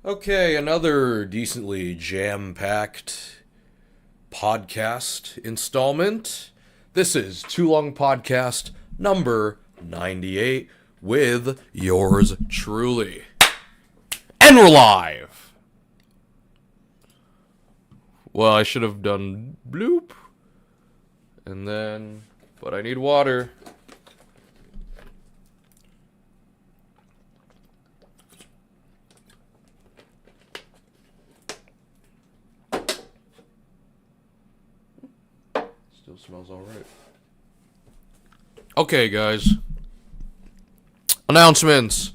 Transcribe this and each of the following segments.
Okay, another decently jam-packed podcast installment. This is Tulung Podcast number 98 with yours truly. And we're live! Well, I should have done bloop. And then, but I need water. Still smells alright. Okay, guys. Announcements.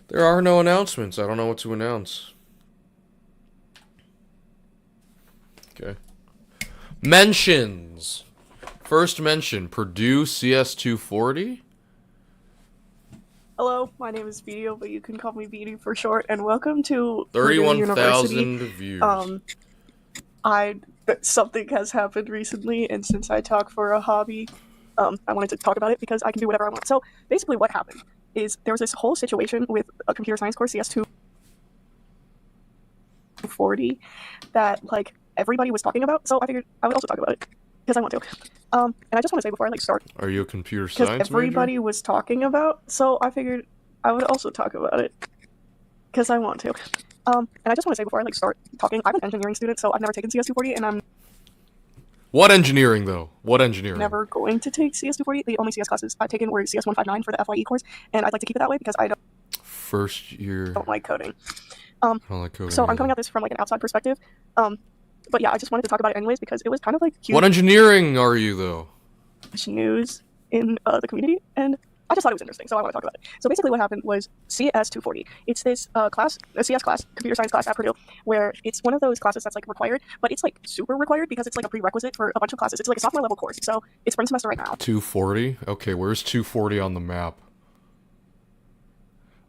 There are no announcements. I don't know what to announce. Okay. Mentions. First mention, Purdue CS240. Hello, my name is Video, but you can call me Beatty for short, and welcome to Purdue 31,000 views. Something has happened recently, and since I talk for a hobby, I wanted to talk about it because I can do whatever I want. So basically what happened is there was this whole situation with a computer science course, CS240, that like everybody was talking about, so I figured I would also talk about it because I want to. And I just want to say before I start, Are you a computer science major? because everybody was talking about, so I figured I would also talk about it because I want to. And I just want to say before I start talking, I'm an engineering student, so I've never taken CS240, and I'm What engineering, though? What engineering? never going to take CS240. The only CS classes I've taken were CS159 for the FYE course, and I'd like to keep it that way because I First year. don't like coding. I don't like coding So I'm either. coming at this from like an outside perspective. But yeah, I just wanted to talk about it anyways because it was kind of like huge What engineering are you, though? news in the community, and I just thought it was interesting, so I want to talk about it. So basically what happened was CS240. It's this class, a CS class, computer science class at Purdue, where it's one of those classes that's like required, but it's like super required because it's like a prerequisite for a bunch of classes. It's like a sophomore level course, so it's spring semester right now. 240? Okay, where's 240 on the map?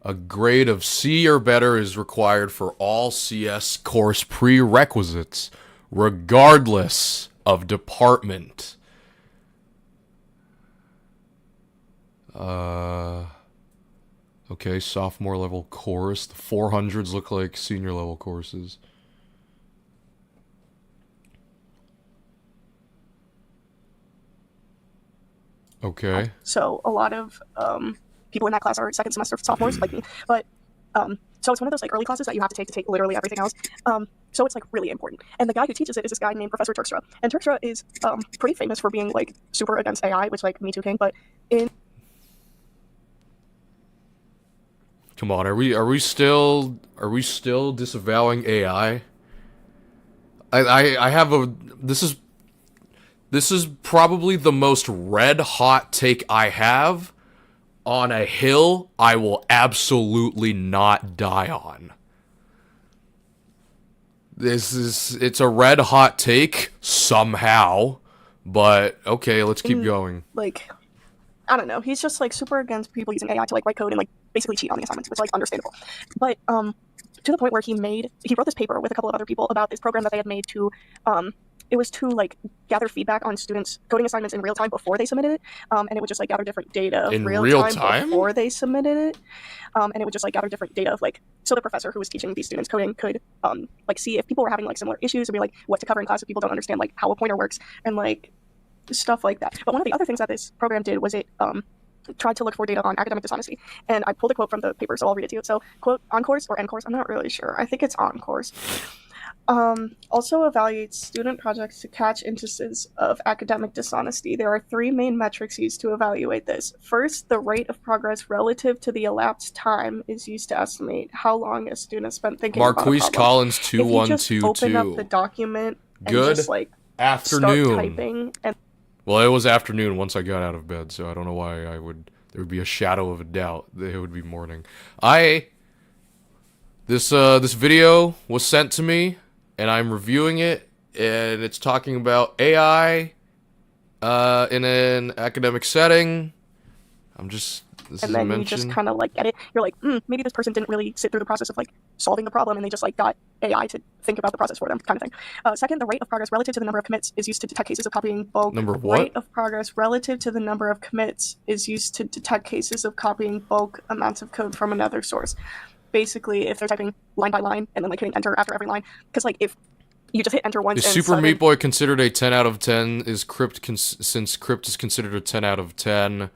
A grade of C or better is required for all CS course prerequisites, regardless of department. Okay, sophomore level course. The 400s look like senior level courses. Okay. So a lot of people in that class are second semester sophomores like me, but so it's one of those like early classes that you have to take literally everything else. So it's like really important. And the guy who teaches it is this guy named Professor Turkstra. And Turkstra is pretty famous for being like super against AI, which like Me Too King. But in Come on, are we still disavowing AI? I have a this is probably the most red hot take I have on a hill I will absolutely not die on. It's a red hot take somehow, but okay, let's keep going. like I don't know, he's just like super against people using AI to like write code and like basically cheat on the assignments, which is like understandable. But to the point where he wrote this paper with a couple of other people about this program that they had made to it was to like gather feedback on students' coding assignments in real time before they submitted it, and it would just like gather different data In real time? before they submitted it, and it would just like gather different data of like, so the professor who was teaching these students coding could like see if people were having like similar issues and be like what to cover in class if people don't understand like how a pointer works and like stuff like that. But one of the other things that this program did was it tried to look for data on academic dishonesty, and I pulled a quote from the paper, so I'll read it to you. So, quote, on course or end course, I'm not really sure. I think it's on course. Also evaluates student projects to catch instances of academic dishonesty. There are three main metrics used to evaluate this. First, the rate of progress relative to the elapsed time is used to estimate how long a student spent thinking about a Marquise problem. Collins If you just 2122. open up the document and Good just like afternoon. start typing, and Well, it was afternoon once I got out of bed, so I don't know why there would be a shadow of a doubt that it would be morning. This video was sent to me, and I'm reviewing it, and it's talking about AI in an academic setting. This and is a then you mention. just kind of like get it. You're like, maybe this person didn't really sit through the process of like solving the problem, and they just like got AI to think about the process for them, kind of thing. Second, the rate of progress relative to the number of commits is used to detect cases of copying bulk. Number of what? Rate of progress relative to the number of commits is used to detect cases of copying bulk amounts of code from another source. basically if they're typing line by line and then like hitting enter after every line, because like if you just hit enter once Is and Super Meat Boy considered a 10 out of 10? Is Crypt since Crypt is considered a 10 out of 10?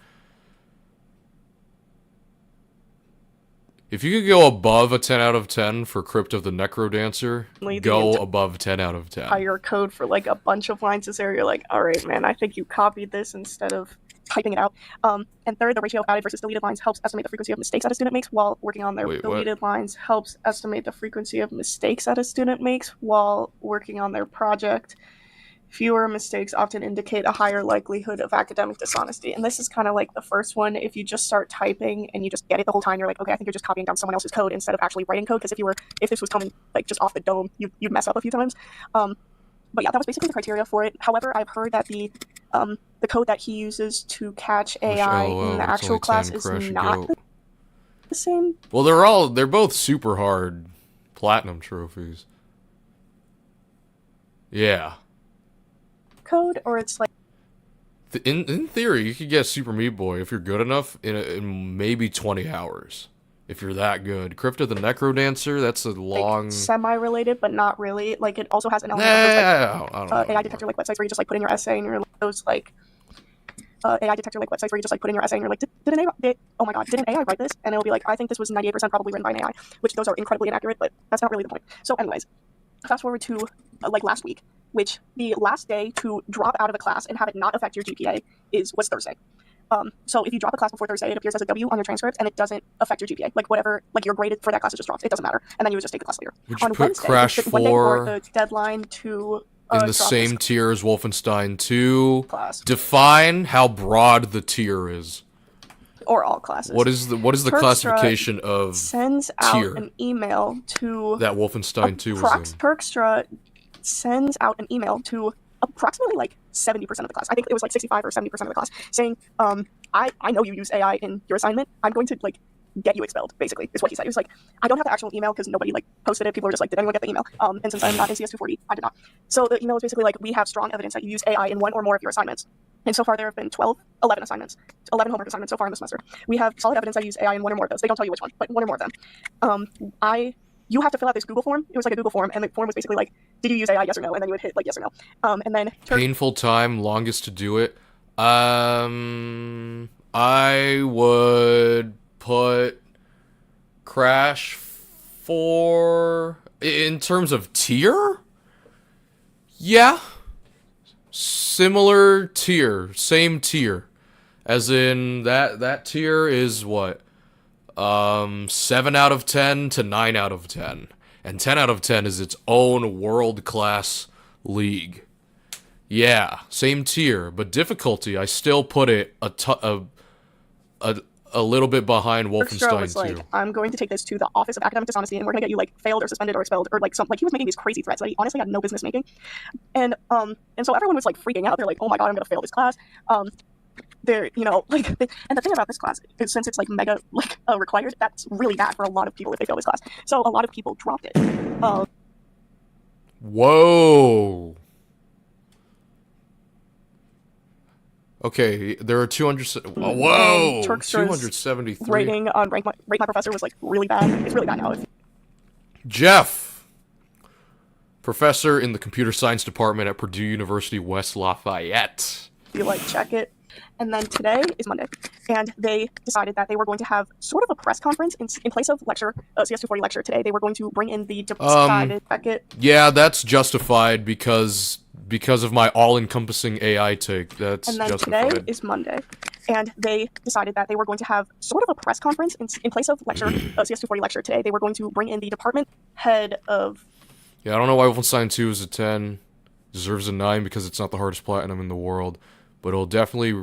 If you could go above a 10 out of 10 for Crypt of the Necrodancer, go above 10 out of 10. Entire code for like a bunch of lines is there. You're like, all right, man, I think you copied this instead of typing it out. And third, the ratio of added versus deleted lines helps estimate the frequency of mistakes that a student makes while working on their deleted lines helps estimate the frequency of mistakes that a student makes while working on their project. Fewer mistakes often indicate a higher likelihood of academic dishonesty. And this is kind of like the first one. If you just start typing and you just get it the whole time, you're like, okay, I think you're just copying down someone else's code instead of actually writing code. Because if this was coming like just off the dome, you'd mess up a few times. But yeah, that was basically the criteria for it. However, I've heard that the code that he uses to catch AI in the actual class is not the same. Well, they're both super hard platinum trophies. Yeah. Code, or it's like in theory you could get Super Meat Boy if you're good enough in maybe 20 hours if you're that good. Crypt of the Necrodancer, that's a long like, semi-related but not really. Like it also has an element of those, like, AI detector like websites where you just like put in your essay and you're like, those like AI detector like websites where you just like put in your essay and you're like, did an AI write this? And it'll be like, I think this was 98% probably written by an AI, which those are incredibly inaccurate, but that's not really the point. So anyways, fast forward to like last week, which the last day to drop out of a class and have it not affect your GPA was Thursday. So if you drop a class before Thursday, it appears as a W on your transcript and it doesn't affect your GPA. Like whatever, like your grade for that class, it just drops. It doesn't matter. And then you would just take the class later. Would you on put Wednesday, Crash 4 the deadline to in the same tier as Wolfenstein 2? Class. Define how broad the tier is. Or all classes. What is the classification of sends tier out an email to that Wolfenstein 2 was in? Terkstra sends out an email to approximately like 70% of the class. I think it was like 65 or 70% of the class, saying, I know you use AI in your assignment. I'm going to like get you expelled, basically, is what he said. He was like, I don't have the actual email because nobody like posted it. People were just like, did anyone get the email? And since I'm not in CS240, I did not. So the email is basically like, we have strong evidence that you use AI in one or more of your assignments. And so far there have been 11 assignments, 11 homework assignments so far in the semester. We have solid evidence that you use AI in one or more of those. They don't tell you which one, but one or more of them. You have to fill out this Google form. It was like a Google form, and the form was basically like, did you use AI, yes or no? And then you would hit like yes or no. And then painful time, longest to do it. I would put Crash 4 in terms of tier. Yeah, similar tier, same tier, as in that tier is what. 7 out of 10 to 9 out of 10. And 10 out of 10 is its own world-class league. Yeah, same tier, but difficulty, I still put it a little bit behind Wolfenstein was 2. Like, I'm going to take this to the Office of Academic Dishonesty, and we're going to get you, like, failed or suspended or expelled, or, like, he was making these crazy threats that he honestly had no business making. And so everyone was, like, freaking out. They're like, oh my god, I'm going to fail this class. They're, you know, like, and the thing about this class is since it's like mega like required, that's really bad for a lot of people if they fail this class. So a lot of people dropped it. Whoa. Okay, there are 200. Whoa, 273. Rating on Rate My Professor was like really bad. It's really bad now. Jeff, professor in the computer science department at Purdue University West Lafayette. You like check it. And then today is Monday, and they decided that they were going to have sort of a press conference in place of lecture, CS240 lecture today. They were going to bring in the decided packet. Yeah, that's justified because of my all-encompassing AI take. That's and then justified. Today is Monday, and they decided that they were going to have sort of a press conference in place of lecture, CS240 lecture today. They were going to bring in the department head of. Yeah, I don't know why Wolfenstein 2 is a 10. Deserves a 9 because it's not the hardest platinum in the world. But it'll definitely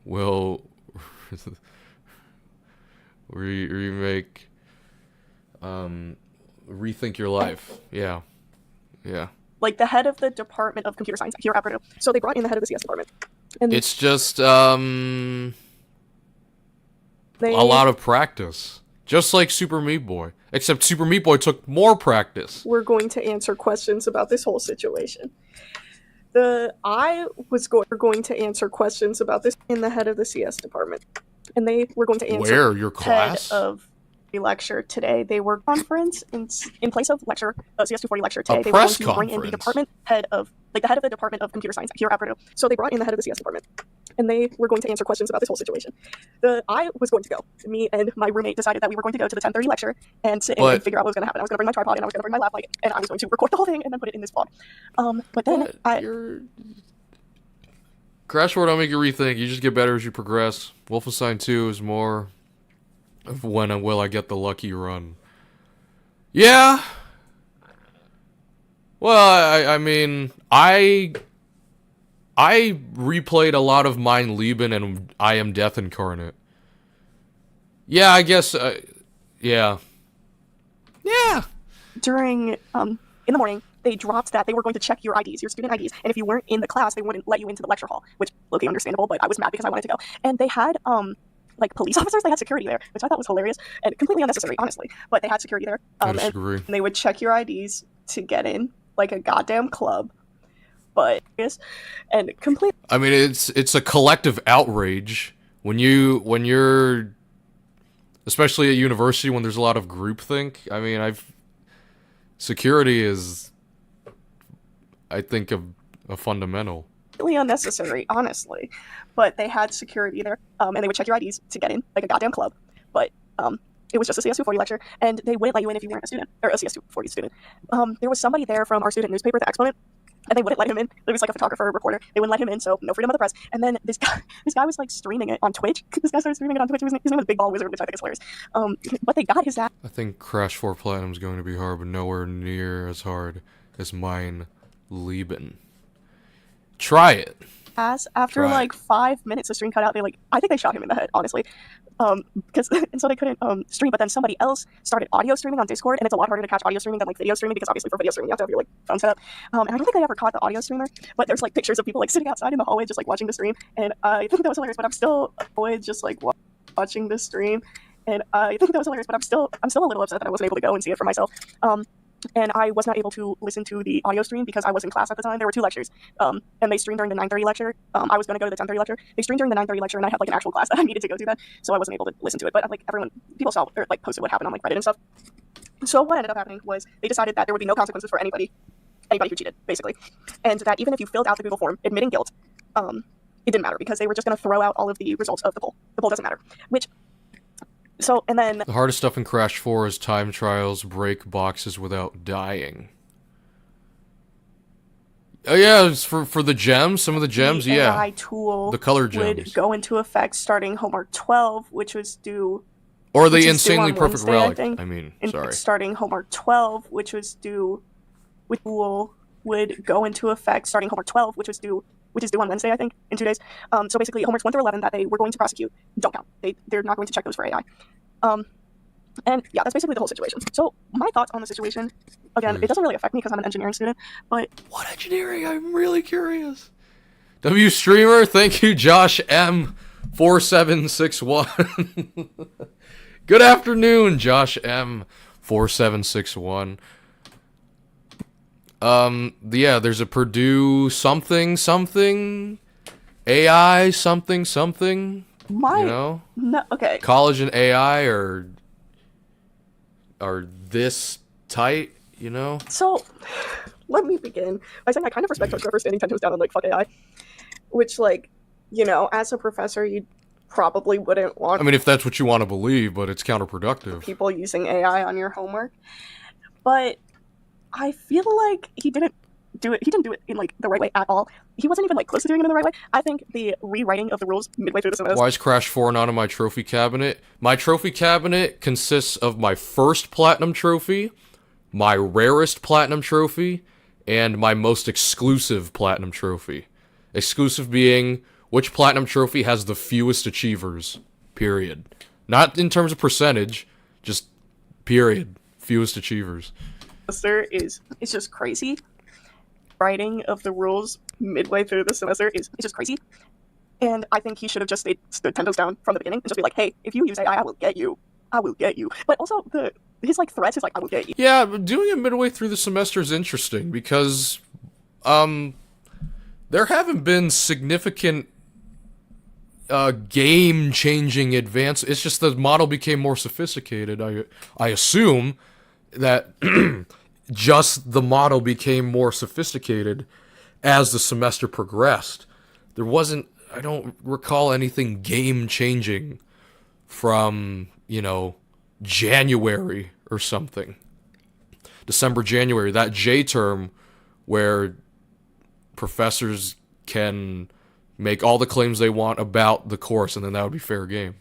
will remake, rethink your life. Yeah. Like the head of the Department of Computer Science here at Purdue. So they brought in the head of the CS department. And it's just a lot of practice. Just like Super Meat Boy. Except Super Meat Boy took more practice. We're going to answer questions about this whole situation. I was going to answer questions about this in the head of the CS department, and they were going to answer your class of lecture today. They were conference in place of lecture, CS240 lecture today. They were press going to bring in the department head of, like the head of the Department of Computer Science here at Purdue. So they brought in the head of the CS department, and they were going to answer questions about this whole situation. I was going to go. Me and my roommate decided that we were going to go to the 10:30 lecture and sit in and figure out what was going to happen. I was going to bring my tripod and I was going to bring my lap mic and I was going to record the whole thing and then put it in this vlog. But then Crash 4 don't make you rethink. You just get better as you progress. Wolfenstein 2 is more of when and will I get the lucky run. Yeah. Well, I mean, I replayed a lot of Mein Leben and I Am Death Incarnate. Yeah, I guess, yeah. Yeah. During, in the morning, they dropped that they were going to check your IDs, your student IDs, and if you weren't in the class, they wouldn't let you into the lecture hall, which low-key understandable, but I was mad because I wanted to go. And they had, like, police officers, they had security there, which I thought was hilarious, and completely unnecessary, honestly, but they had security there. I disagree. And they would check your IDs to get in, like a goddamn club, but, and completely... I mean, it's a collective outrage when you're... Especially at university when there's a lot of groupthink. I mean, security is, I think, a fundamental. Really unnecessary, honestly. But they had security there, and they would check your IDs to get in, like a goddamn club. But it was just a CS240 lecture, and they wouldn't let you in if you weren't a student, or a CS240 student. There was somebody there from our student newspaper, The Exponent, and they wouldn't let him in. There was like a photographer, a reporter. They wouldn't let him in, so no freedom of the press. And then this guy was like streaming it on Twitch. This guy started streaming it on Twitch. His name was Big Ball Wizard, which I think is hilarious. But they got his ass. I think Crash 4 Platinum is going to be hard, but nowhere near as hard as Mein Leben. Try it. After like 5 minutes, the stream cut out. I think they shot him in the head, honestly. Because and so they couldn't stream, but then somebody else started audio streaming on Discord, and it's a lot harder to catch audio streaming than like video streaming, because obviously for video streaming you have to have your like phone set up. And I don't think they ever caught the audio streamer, but there's like pictures of people like sitting outside in the hallway just like watching the stream, and I think that was hilarious. But I'm still always just like watching the stream, and I think that was hilarious. But I'm still a little upset that I wasn't able to go and see it for myself. And I was not able to listen to the audio stream because I was in class at the time. There were 2 lectures, and they streamed during the 9:30 lecture. I was going to go to the 10:30 lecture. They streamed during the 9:30 lecture, and I had like an actual class that I needed to go to then, so I wasn't able to listen to it. But like people saw or like posted what happened on like Reddit and stuff. So what ended up happening was they decided that there would be no consequences for anybody who cheated, basically, and that even if you filled out the Google form admitting guilt, it didn't matter because they were just going to throw out all of the results of the poll. The poll doesn't matter, which. So, and then... The hardest stuff in Crash 4 is time trials, break boxes without dying. Oh yeah, it's for the gems, some of the gems, the yeah. AI tool the color gems would go into effect starting homework 12, which was due... Or the insanely perfect relic, I mean, sorry. Starting homework 12, which was due... Which tool would go into effect starting homework 12, which is due on Wednesday, I think, in 2 days. So basically, homeworks 1 through 11 that they were going to prosecute don't count. They're not going to check those for AI. And yeah, that's basically the whole situation. So my thoughts on the situation, again, it doesn't really affect me because I'm an engineering student, but... What engineering? I'm really curious. W Streamer, thank you, Josh M. 4761. Good afternoon, Josh M. 4761. Yeah, there's a Purdue something AI something. You know? No, okay. College and AI are this tight, you know? So, let me begin by saying I kind of respect Coach for standing 10 toes down and like fuck AI, which like, you know, as a professor you probably wouldn't want. I mean, if that's what you want to believe, but it's counterproductive. People using AI on your homework, but I feel like he didn't do it in like the right way at all. He wasn't even like close to doing it in the right way. I think the rewriting of the rules midway through the semester. Why is Crash 4 not in my trophy cabinet? My trophy cabinet consists of my first platinum trophy, my rarest platinum trophy, and my most exclusive platinum trophy. Exclusive being which platinum trophy has the fewest achievers, period. Not in terms of percentage, just period. Fewest achievers. Is just crazy. Writing of the rules midway through the semester is just crazy. And I think he should have just stood 10 toes down from the beginning and just be like, hey, if you use AI, I will get you. But also his like threats is like, I will get you. Yeah, but doing it midway through the semester is interesting because there haven't been significant game-changing advance. It's just the model became more sophisticated. I assume that just the model became more sophisticated as the semester progressed. There wasn't, I don't recall anything game-changing from, January or something. December, January, that J term where professors can make all the claims they want about the course, and then that would be fair game.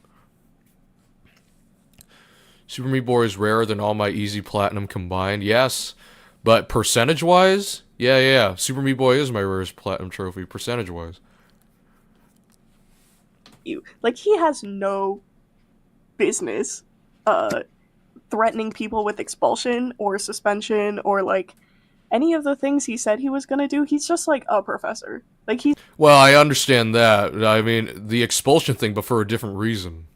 Super Meat Boy is rarer than all my Easy Platinum combined. Yes, but percentage-wise, yeah. Super Meat Boy is my rarest Platinum trophy, percentage-wise. Like, he has no business threatening people with expulsion or suspension or, like, any of the things he said he was gonna do. He's just, like, a professor. Like, he's... Well, I understand that. I mean, the expulsion thing, but for a different reason.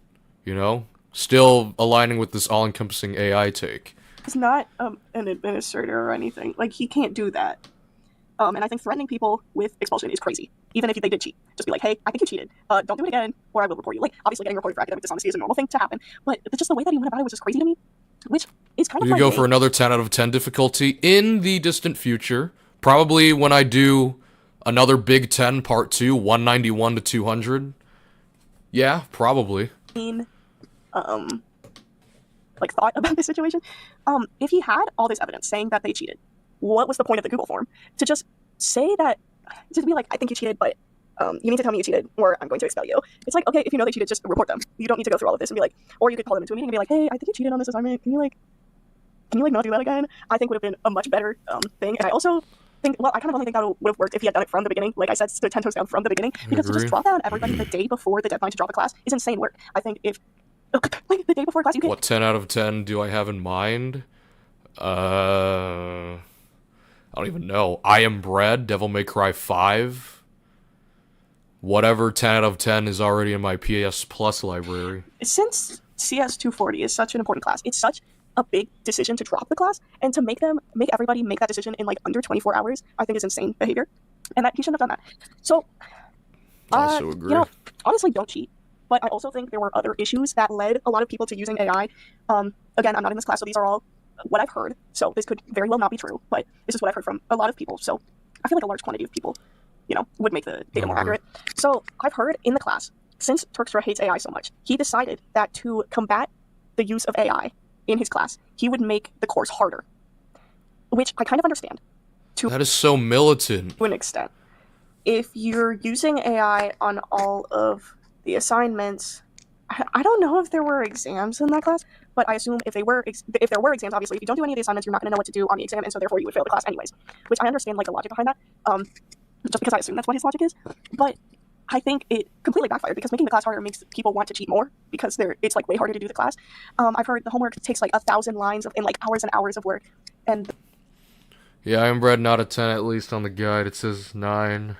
Still aligning with this all-encompassing AI take. He's not an administrator or anything. Like, he can't do that. And I think threatening people with expulsion is crazy, even if they did cheat. Just be like, hey, I think you cheated. Don't do it again, or I will report you. Like, obviously, getting reported for academic dishonesty is a normal thing to happen, but just the way that he went about it was just crazy to me, which is kind of You go for another 10 out of 10 difficulty in the distant future. Probably when I do another Big 10 Part 2, 191 to 200. Yeah, probably. Thought about this situation. If he had all this evidence saying that they cheated, what was the point of the Google form? To just say that, to be like, I think you cheated, but you need to tell me you cheated, or I'm going to expel you. It's like, okay, if you know they cheated, just report them. You don't need to go through all of this and be like, or you could call them into a meeting and be like, hey, I think you cheated on this assignment. Can you not do that again? I think would have been a much better thing. And I also think, I kind of only think that would have worked if he had done it from the beginning. Like I said, stood 10 toes down from the beginning, because to just drop down everybody the day before the deadline to drop a class is insane work. I think if the day before class, you can... What 10 out of 10 do I have in mind? I don't even know. I Am Bread, Devil May Cry 5. Whatever 10 out of 10 is already in my PS Plus library. Since CS240 is such an important class, it's such a big decision to drop the class, and to make everybody make that decision in like under 24 hours, I think is insane behavior, and that he shouldn't have done that. So, also agree. Honestly, don't cheat. But I also think there were other issues that led a lot of people to using AI. Again, I'm not in this class, so these are all what I've heard. So this could very well not be true, but this is what I've heard from a lot of people. So I feel like a large quantity of people, would make the data more accurate. So I've heard in the class, since Turkstra hates AI so much, he decided that to combat the use of AI in his class, he would make the course harder, which I kind of understand. That is so militant. To an extent. If you're using AI on all of the assignments, I don't know if there were exams in that class, but I assume if there were exams, obviously, if you don't do any of the assignments, you're not going to know what to do on the exam, and so therefore you would fail the class anyways, which I understand, like, the logic behind that, just because I assume that's what his logic is, but I think it completely backfired, because making the class harder makes people want to cheat more, because it's, like, way harder to do the class. I've heard the homework takes, like, 1,000 lines in, like, hours and hours of work, and... Yeah, I Am Bread not a 10, at least on the guide. It says 9.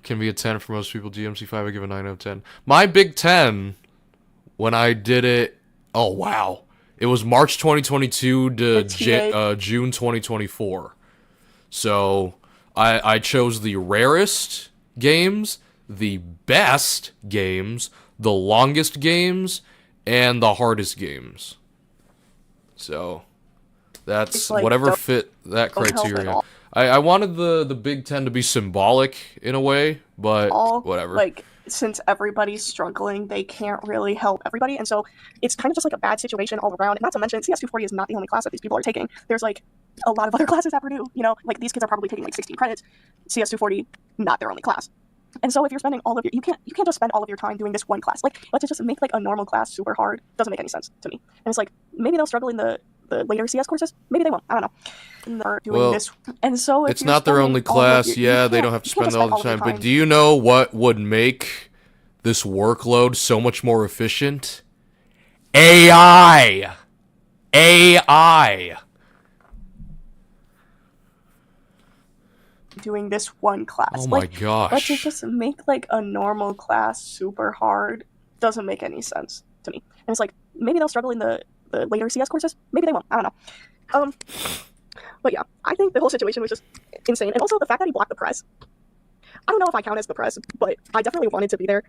Can be a 10 for most people. DMC5, I give a 9 out of 10. My Big 10, when I did it, oh wow, it was March 2022 to June 2024. So I chose the rarest games, the best games, the longest games, and the hardest games. So that's like, whatever fit that criteria. I wanted the Big 10 to be symbolic in a way, but whatever. Like, since everybody's struggling, they can't really help everybody, and so it's kind of just like a bad situation all around. And not to mention, CS240 is not the only class that these people are taking. There's like a lot of other classes at Purdue, like these kids are probably taking like 16 credits. CS240, not their only class. And so if you're spending all of your, you can't just spend all of your time doing this one class. Like, let's just make like a normal class super hard. Doesn't make any sense to me. And it's like, maybe they'll struggle in the later CS courses. Maybe they won't. I don't know. And they're doing this. And so if it's not their only class. Yeah, they don't have to spend all the time. But do you know what would make this workload so much more efficient? AI. Doing this one class. Oh my gosh. Let's just make like a normal class super hard. Doesn't make any sense to me. And it's like, maybe they'll struggle in the later CS courses. Maybe they won't. I don't know. But yeah, I think the whole situation was just insane. And also the fact that he blocked the press. I don't know if I count as the press, but I definitely wanted to be there.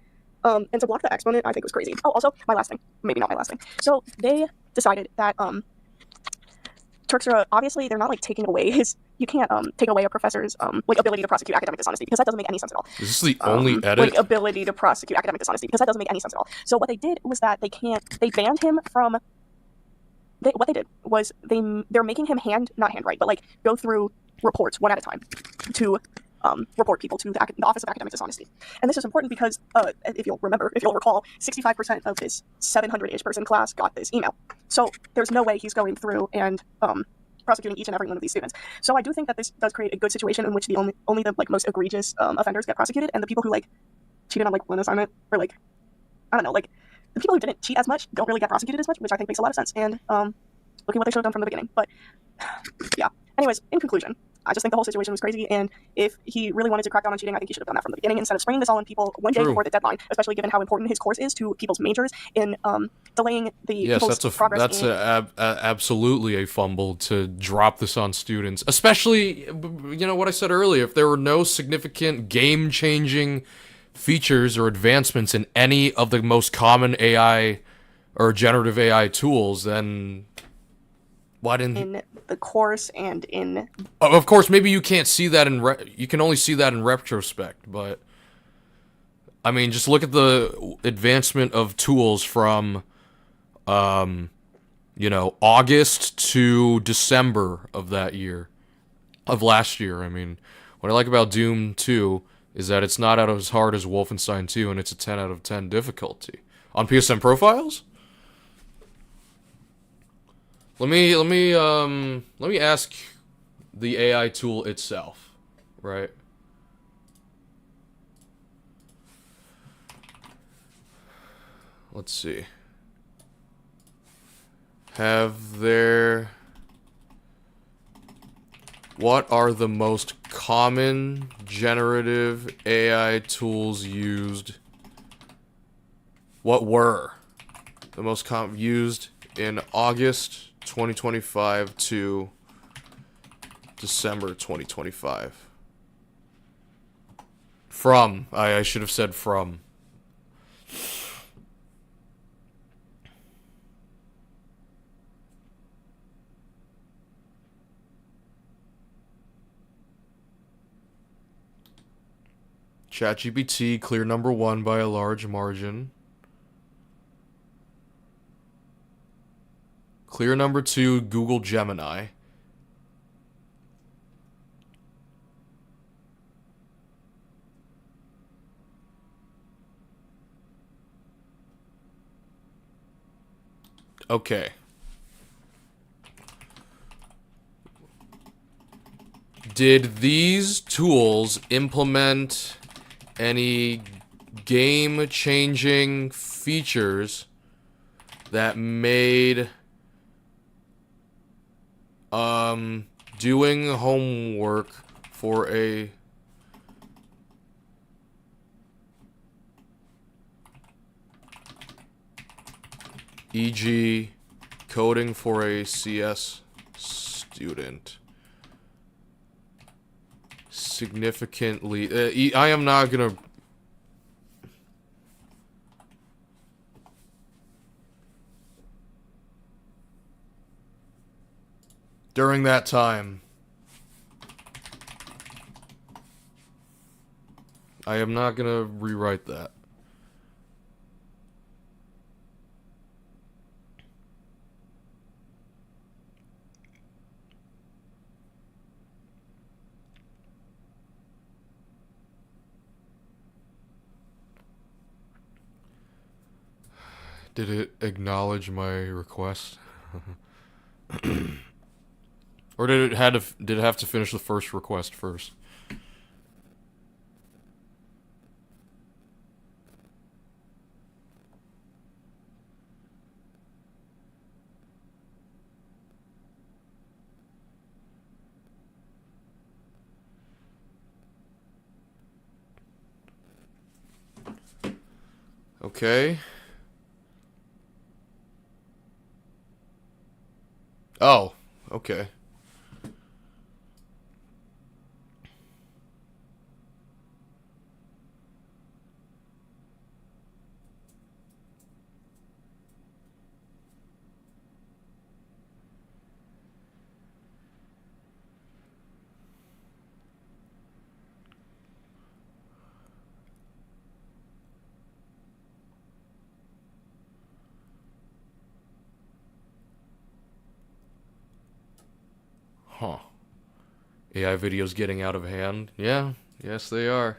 And to block the exponent, I think was crazy. Oh, also, my last thing. Maybe not my last thing. So they decided that Turks are obviously they're not like taking away his. You can't take away a professor's like ability to prosecute academic dishonesty because that doesn't make any sense at all. Is this the only edit? Like ability to prosecute academic dishonesty because that doesn't make any sense at all. So what they did was that they banned him from. What they did was they're making him not handwrite, but like go through reports one at a time to report people to the Office of Academic Dishonesty. And this is important because if you'll recall, 65% of his 700-ish person class got this email. So there's no way he's going through and prosecuting each and every one of these students. So I do think that this does create a good situation in which the only the like most egregious offenders get prosecuted, and the people who like cheated on like one assignment or like I don't know, like the people who didn't cheat as much don't really get prosecuted as much, which I think makes a lot of sense. And look at what they should have done from the beginning. But yeah. Anyways, in conclusion, I just think the whole situation was crazy, and if he really wanted to crack down on cheating, I think he should have done that from the beginning instead of springing this all on people one day before the deadline, especially given how important his course is to people's majors in delaying the people's progress. That's absolutely a fumble to drop this on students, especially, you know, what I said earlier, if there were no significant game-changing features or advancements in any of the most common AI or generative AI tools, then why didn't in the course and in of course maybe you can't see that you can only see that in retrospect, but I mean just look at the advancement of tools from you know, August to December of last year. I mean, what I like about Doom 2 is that it's not as hard as Wolfenstein 2, and it's a 10 out of 10 difficulty on PSN profiles. Let me ask the AI tool itself, right? Let's see. What are the most common generative AI tools used? What were the most used in August 2025 to December 2025? From. I should have said from. ChatGPT, clear number 1 by a large margin. Clear number 2, Google Gemini. Okay. Did these tools implement any game-changing features that made doing homework for e.g. coding for a CS student significantly I am not gonna during that time I am not gonna rewrite that. Did it acknowledge my request? Or did it have to finish the first request first? Okay. Oh, okay. Huh. AI videos getting out of hand. Yeah, yes they are.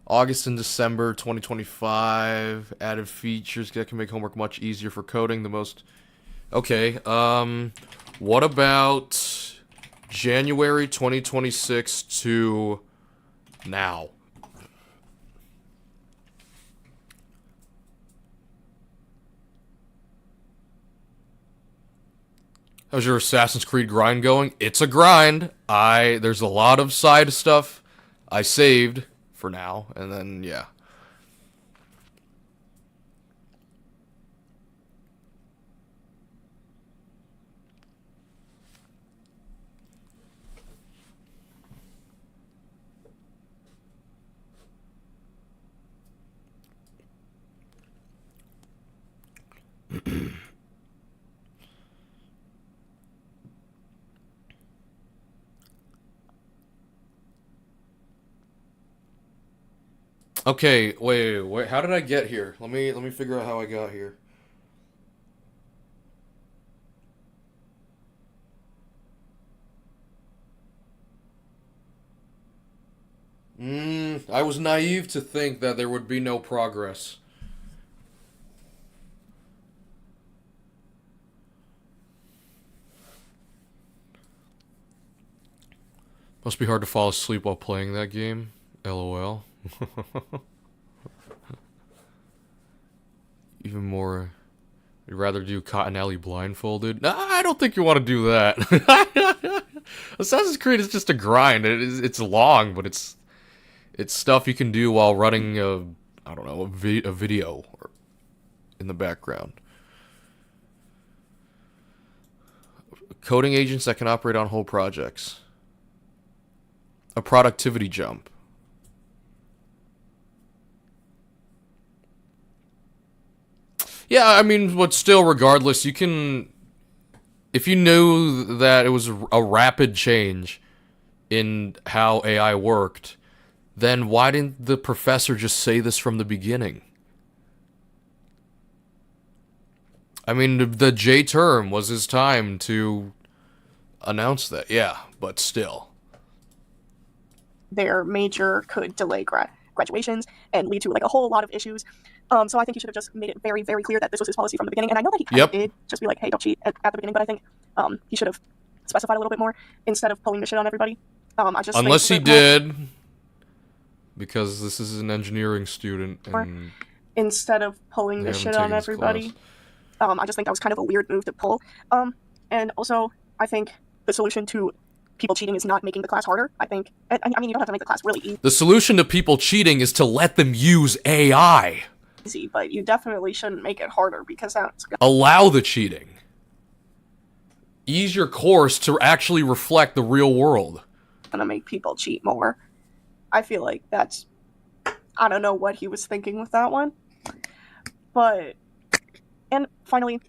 August and December 2025. Added features that can make homework much easier for coding. The most... Okay, what about January 2026 to now? How's your Assassin's Creed grind going? It's a grind. There's a lot of side stuff I saved for now, and then, yeah. Okay, wait. How did I get here? Let me figure out how I got here. I was naive to think that there would be no progress. Must be hard to fall asleep while playing that game. LOL. Even more, I'd rather do Cotton Alley blindfolded. Nah, I don't think you want to do that. Assassin's Creed is just a grind. It's long, but it's stuff you can do while running I don't know, a video in the background. Coding agents that can operate on whole projects. A productivity jump. Yeah, I mean, but still, regardless, you can... If you knew that it was a rapid change in how AI worked, then why didn't the professor just say this from the beginning? I mean, the J term was his time to announce that. Yeah, but still. Their major could delay graduations and lead to like a whole lot of issues. So I think he should have just made it very, very clear that this was his policy from the beginning. And I know that he kind of did just be like, hey, don't cheat at the beginning. But I think he should have specified a little bit more instead of pulling the shit on everybody. Unless he did, because this is an engineering student. And instead of pulling the shit on everybody. I just think that was kind of a weird move to pull. And also, I think the solution to people cheating is not making the class harder. I mean, you don't have to make the class really easy. The solution to people cheating is to let them use AI. But you definitely shouldn't make it harder because that's... Allow the cheating. Ease your course to actually reflect the real world. Gonna make people cheat more. I feel like that's... I don't know what he was thinking with that one. But... And finally,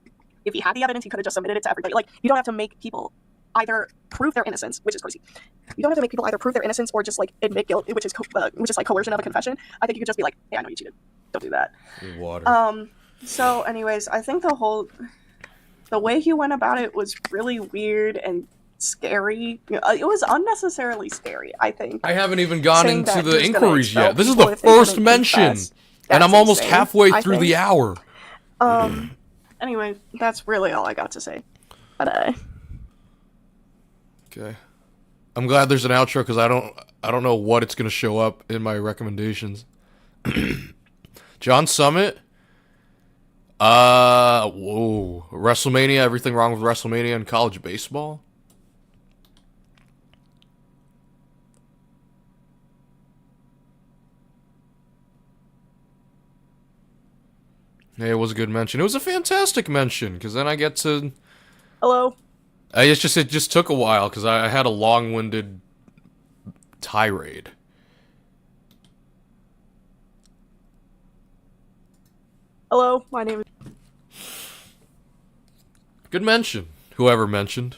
if he had the evidence, he could have just submitted it to everybody. Like, you don't have to make people either prove their innocence, which is crazy. You don't have to make people either prove their innocence or just, like, admit guilt, which is like coercion of a confession. I think you could just be like, hey, I know you cheated. Don't do that. Water. So anyways, I think the way he went about it was really weird and scary. It was unnecessarily scary, I think. I haven't even gone into the inquiries yet. This is the first mention, and I'm almost halfway through the hour. Anyway, that's really all I got to say. Bye. Okay. I'm glad there's an outro because I don't know what it's gonna show up in my recommendations. John Summit. Whoa. WrestleMania, everything wrong with WrestleMania and college baseball? Hey, it was a good mention. It was a fantastic mention, because then I get to... Hello? It just took a while, because I had a long-winded tirade. Hello, my name is... Good mention. Whoever mentioned.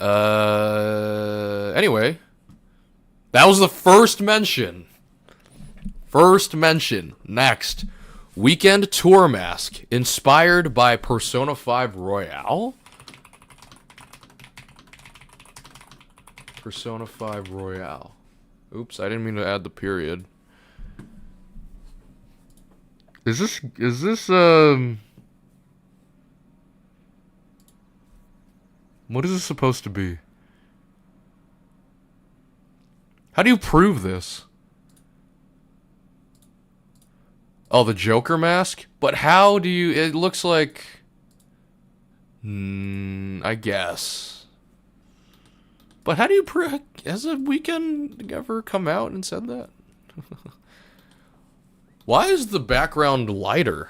Anyway. That was the first mention. First mention. Next. Weeknd tour mask. Inspired by Persona 5 Royale? Persona 5 Royale. Oops, I didn't mean to add the period. Is this what is this supposed to be? How do you prove this? Oh, the Joker mask? But how do you... It looks like... I guess. But how do you prove... Has a Weeknd ever come out and said that? Why is the background lighter?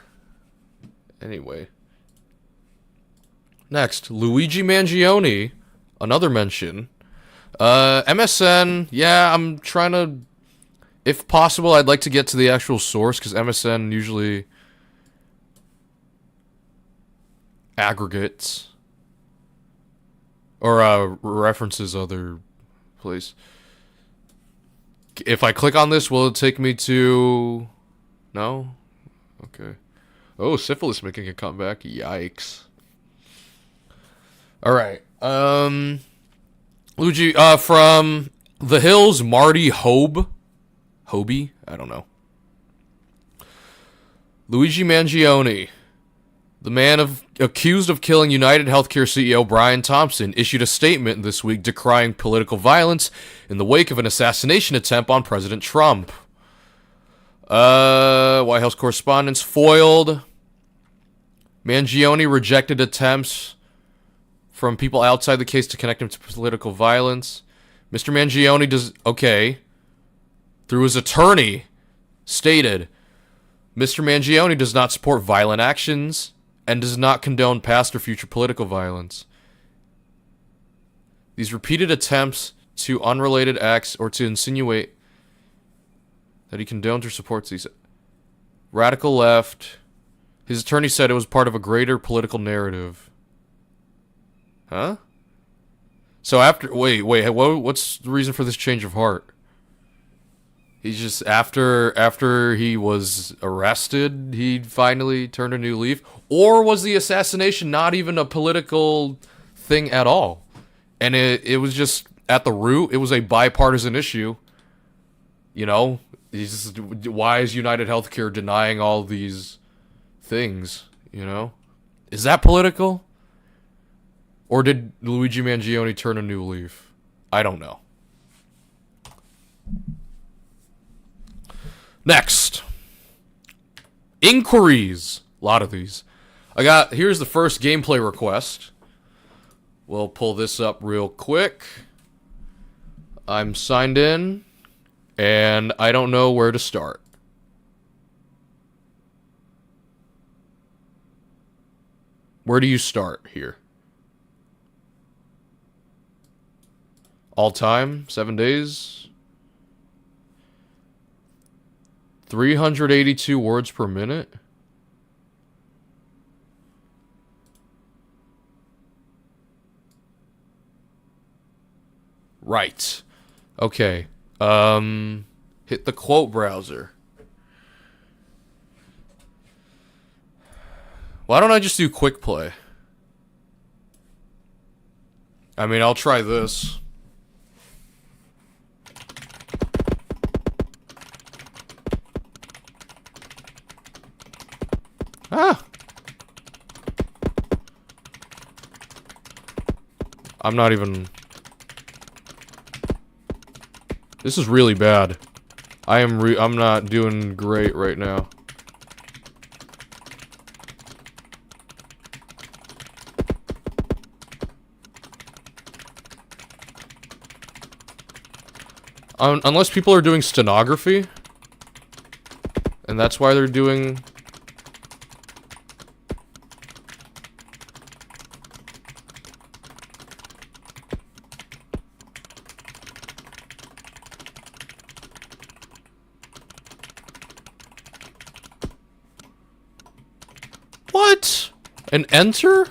Anyway. Next, Luigi Mangione. Another mention. MSN. Yeah, I'm trying to... If possible, I'd like to get to the actual source, because MSN usually aggregates or references other place. If I click on this, will it take me to... No? Okay. Oh, syphilis making a comeback. Yikes. Alright. Luigi, from The Hills, Marty Hobie? I don't know. Luigi Mangione, the man accused of killing United Healthcare CEO Brian Thompson, issued a statement this week decrying political violence in the wake of an assassination attempt on President Trump. White House correspondents foiled. Mangione rejected attempts from people outside the case to connect him to political violence. Mr. Mangione through his attorney, stated, Mr. Mangione does not support violent actions and does not condone past or future political violence. These repeated attempts to unrelated acts or to insinuate that he condones or supports these radical left. His attorney said it was part of a greater political narrative. Huh? So what's the reason for this change of heart? He's just, after he was arrested, he finally turned a new leaf? Or was the assassination not even a political thing at all? And it was just, at the root, it was a bipartisan issue. You know? Why is United Healthcare denying all these things? You know? Is that political? Or did Luigi Mangione turn a new leaf? I don't know. Next. Inquiries. A lot of these. Here's the first gameplay request. We'll pull this up real quick. I'm signed in, and I don't know where to start. Where do you start here? All time? 7 days? 382 words per minute? Right. Okay. Hit the quote browser. Why don't I just do quick play? I mean, I'll try this. Ah! I'm not even... This is really bad. I'm not doing great right now. Unless people are doing stenography. And that's why they're doing... What? An enter?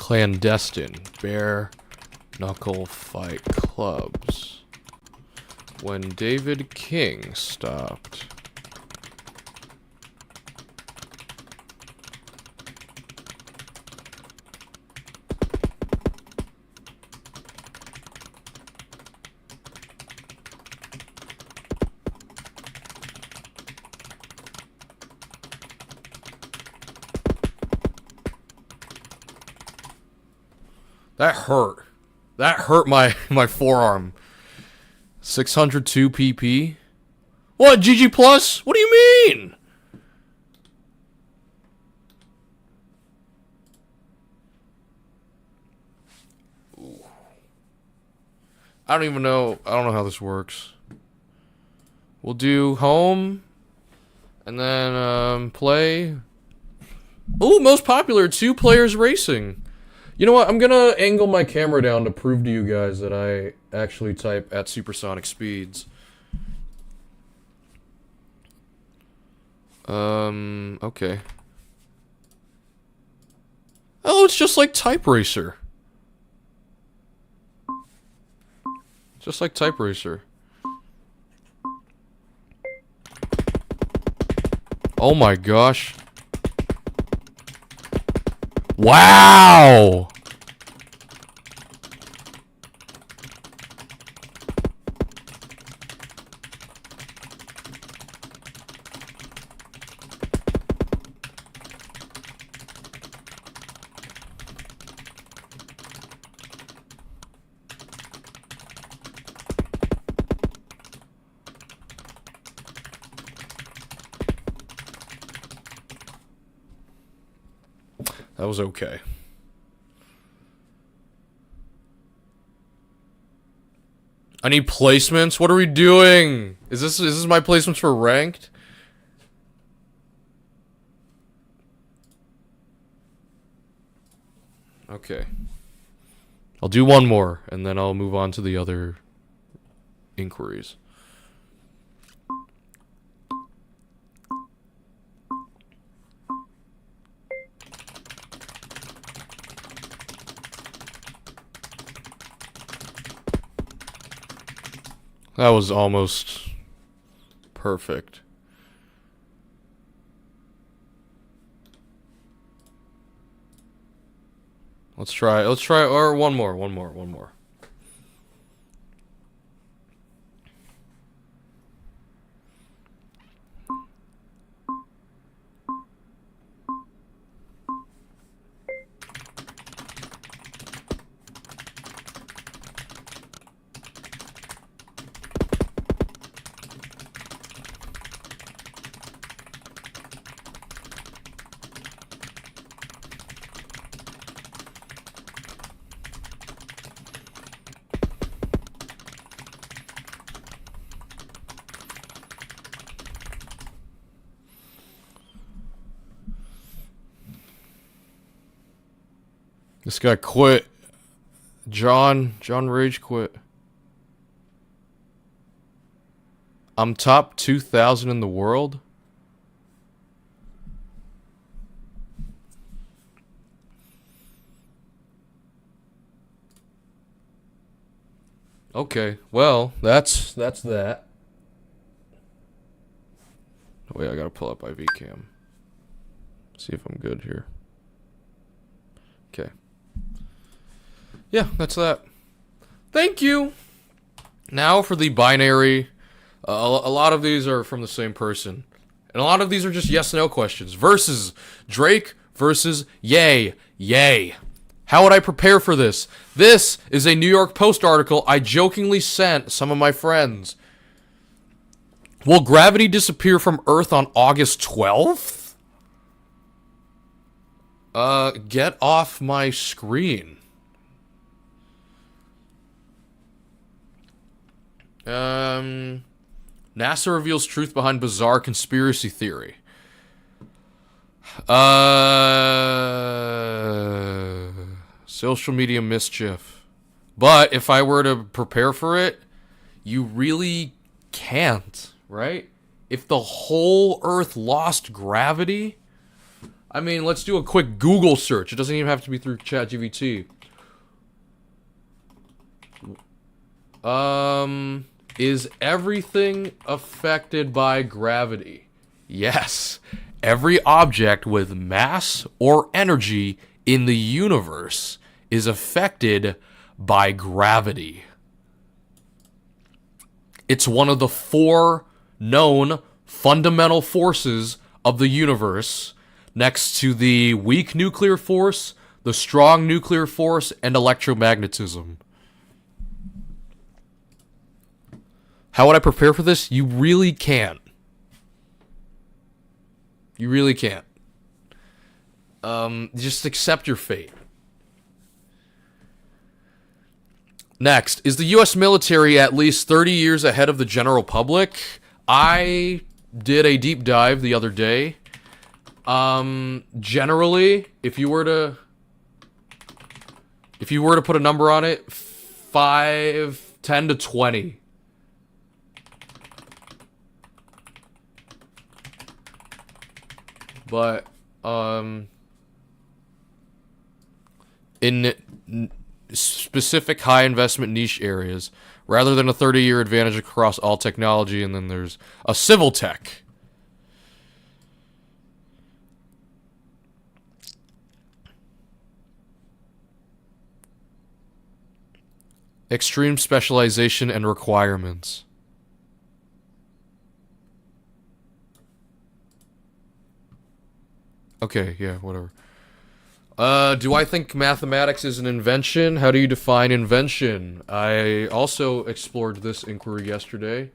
Clandestine. Bare knuckle fight clubs. When David King stopped. That hurt. That hurt my forearm. 602 PP? What, GG plus? What do you mean? Ooh. I don't even know. I don't know how this works. We'll do home. And then, play. Ooh, most popular, 2 players racing. You know what? I'm gonna angle my camera down to prove to you guys that I actually type at supersonic speeds. Okay. Oh, it's just like Type Racer. Just like Type Racer. Oh my gosh. Wow! That was okay. I need placements? What are we doing? Is this my placements for ranked? Okay. I'll do one more, and then I'll move on to the other inquiries. That was almost perfect. Let's try, or one more. This guy quit. John Rage quit. I'm top 2,000 in the world? Okay, well, that's that. Wait, I gotta pull up IV cam. See if I'm good here. Okay. Yeah, that's that. Thank you. Now for the binary. A lot of these are from the same person. And a lot of these are just yes-no questions. Versus Drake versus Yay. Yay. How would I prepare for this? This is a New York Post article I jokingly sent some of my friends. Will gravity disappear from Earth on August 12th? Get off my screen. NASA reveals truth behind bizarre conspiracy theory. Social media mischief. But if I were to prepare for it, you really can't, right? If the whole Earth lost gravity, I mean, let's do a quick Google search. It doesn't even have to be through ChatGPT. Is everything affected by gravity? Yes. Every object with mass or energy in the universe is affected by gravity. It's one of the 4 known fundamental forces of the universe, next to the weak nuclear force, the strong nuclear force, and electromagnetism. How would I prepare for this? You really can't. You really can't. Just accept your fate. Next, is the U.S. military at least 30 years ahead of the general public? I did a deep dive the other day. Generally, if you were to put a number on it, 10 to 20. But in specific high investment niche areas, rather than a 30-year advantage across all technology, and then there's a civil tech. Extreme specialization and requirements. Okay, yeah, whatever. Do I think mathematics is an invention? How do you define invention? I also explored this inquiry yesterday.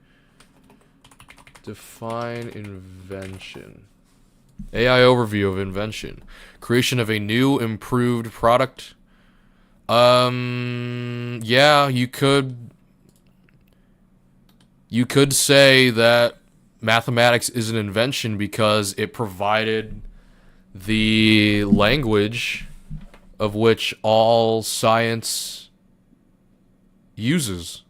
Define invention. AI overview of invention. Creation of a new, improved product. Yeah, you could say that mathematics is an invention because it provided the language of which all science uses.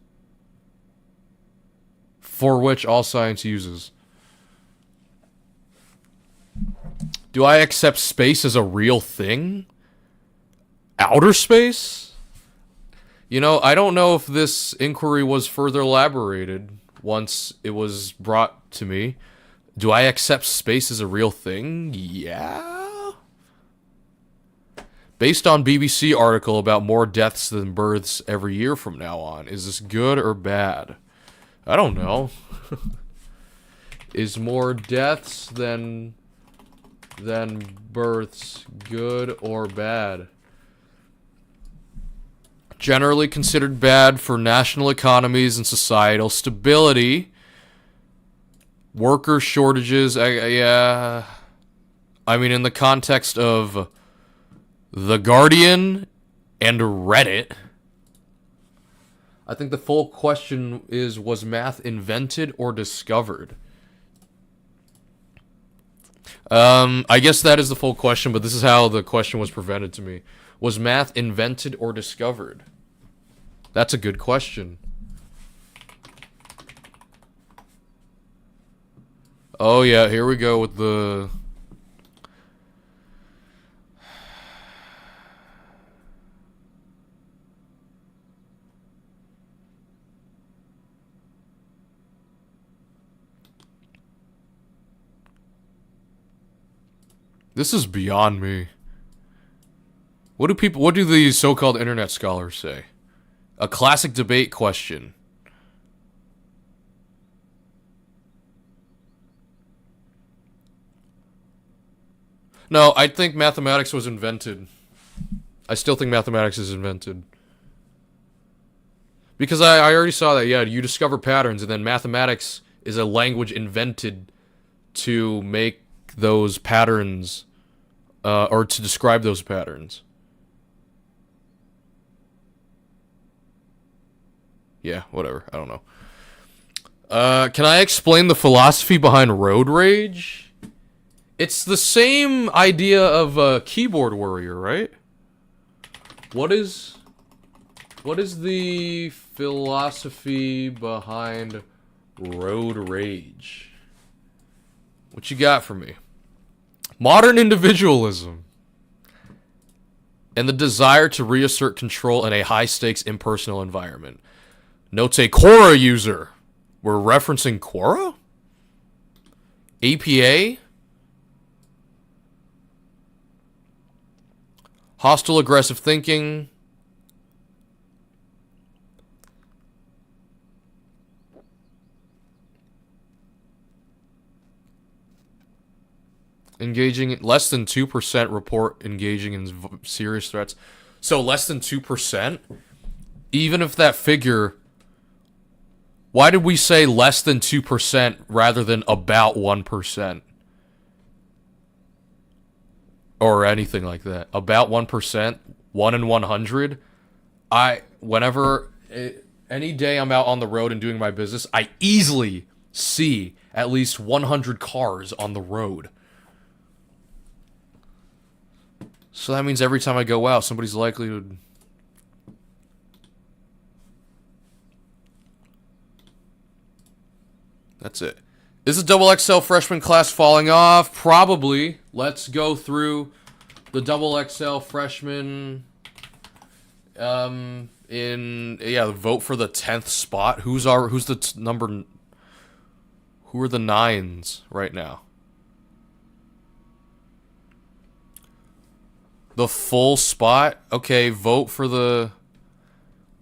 For which all science uses. Do I accept space as a real thing? Outer space? You know, I don't know if this inquiry was further elaborated once it was brought to me. Do I accept space as a real thing? Yeah. Based on BBC article about more deaths than births every year from now on, is this good or bad? I don't know. Is more deaths than births good or bad? Generally considered bad for national economies and societal stability. Worker shortages, yeah. I mean, in the context of The Guardian and Reddit, I think the full question is, was math invented or discovered? I guess that is the full question, but this is how the question was presented to me. Was math invented or discovered? That's a good question. Oh yeah, here we go with the... This is beyond me. What do these so-called internet scholars say? A classic debate question. No, I think mathematics was invented. I still think mathematics is invented. Because I already saw that, yeah, you discover patterns, and then mathematics is a language invented to make those patterns, or to describe those patterns. Yeah, whatever. I don't know. Can I explain the philosophy behind road rage? It's the same idea of a keyboard warrior, right? What is the philosophy behind road rage? What you got for me? Modern individualism and the desire to reassert control in a high-stakes impersonal environment. Notes a Quora user. We're referencing Quora? APA? Hostile aggressive thinking. Engaging less than 2% report engaging in serious threats. So less than 2%? Even if that figure... Why did we say less than 2% rather than about 1%? Or anything like that. About 1%, 1 in 100. Any day I'm out on the road and doing my business, I easily see at least 100 cars on the road. So that means every time I go out, somebody's likely to... That's it. Is the double XL freshman class falling off? Probably. Let's go through the double XL freshman vote for the 10th spot. Who's the number? Who are the 9s right now? The full spot? Okay, vote for the...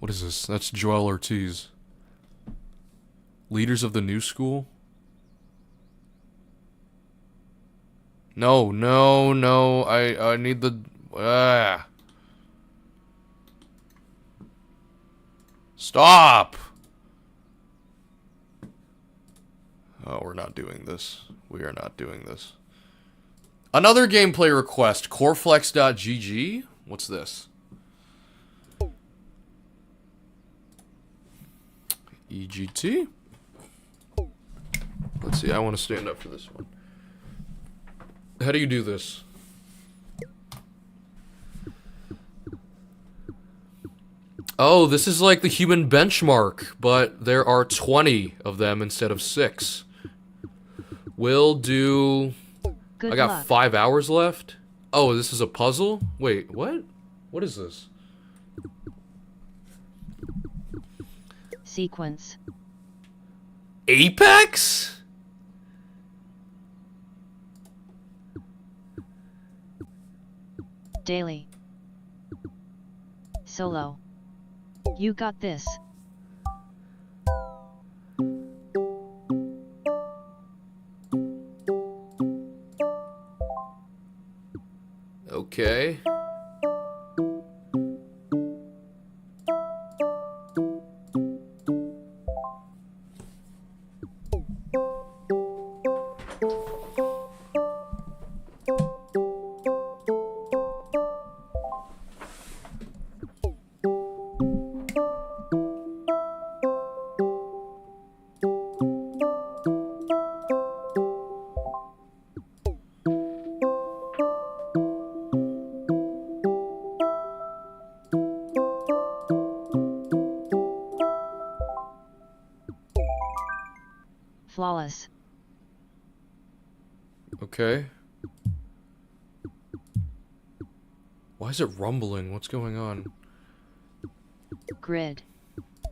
What is this? That's Joel Ortiz. Leaders of the new school? No. I need the... Stop! Oh, we're not doing this. We are not doing this. Another gameplay request. Coreflex.gg? What's this? EGT? Let's see, I want to stand up for this one. How do you do this? Oh, this is like the human benchmark, but there are 20 of them instead of 6. We'll do... Good I got luck. 5 hours left? Oh, this is a puzzle? Wait, what? What is this? Sequence. Apex? Daily. Solo. You got this. Okay. Flawless. Okay. Why is it rumbling? What's going on? Grid.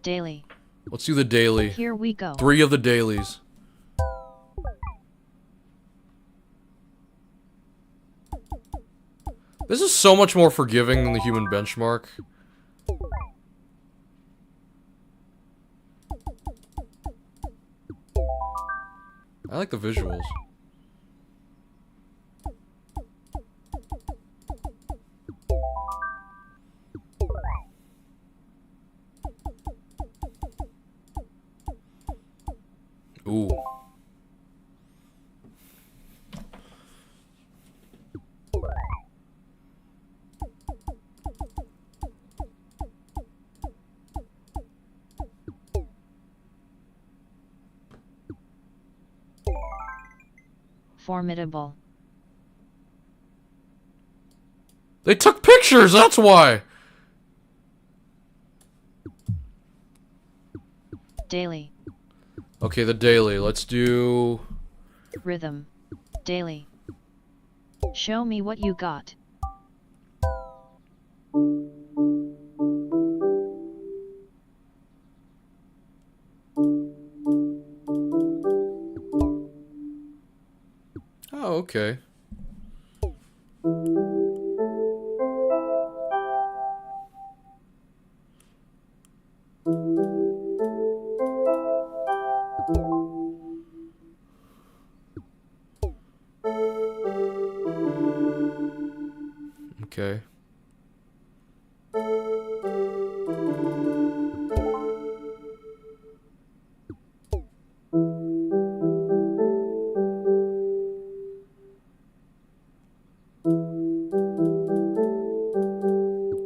Daily. Let's do the daily. Here we go. 3 of the dailies. This is so much more forgiving than the human benchmark. I like the visuals. Ooh. Formidable. They took pictures, that's why! Daily. Okay, the daily. Let's do... Rhythm. Daily. Show me what you got. Oh, okay. Okay.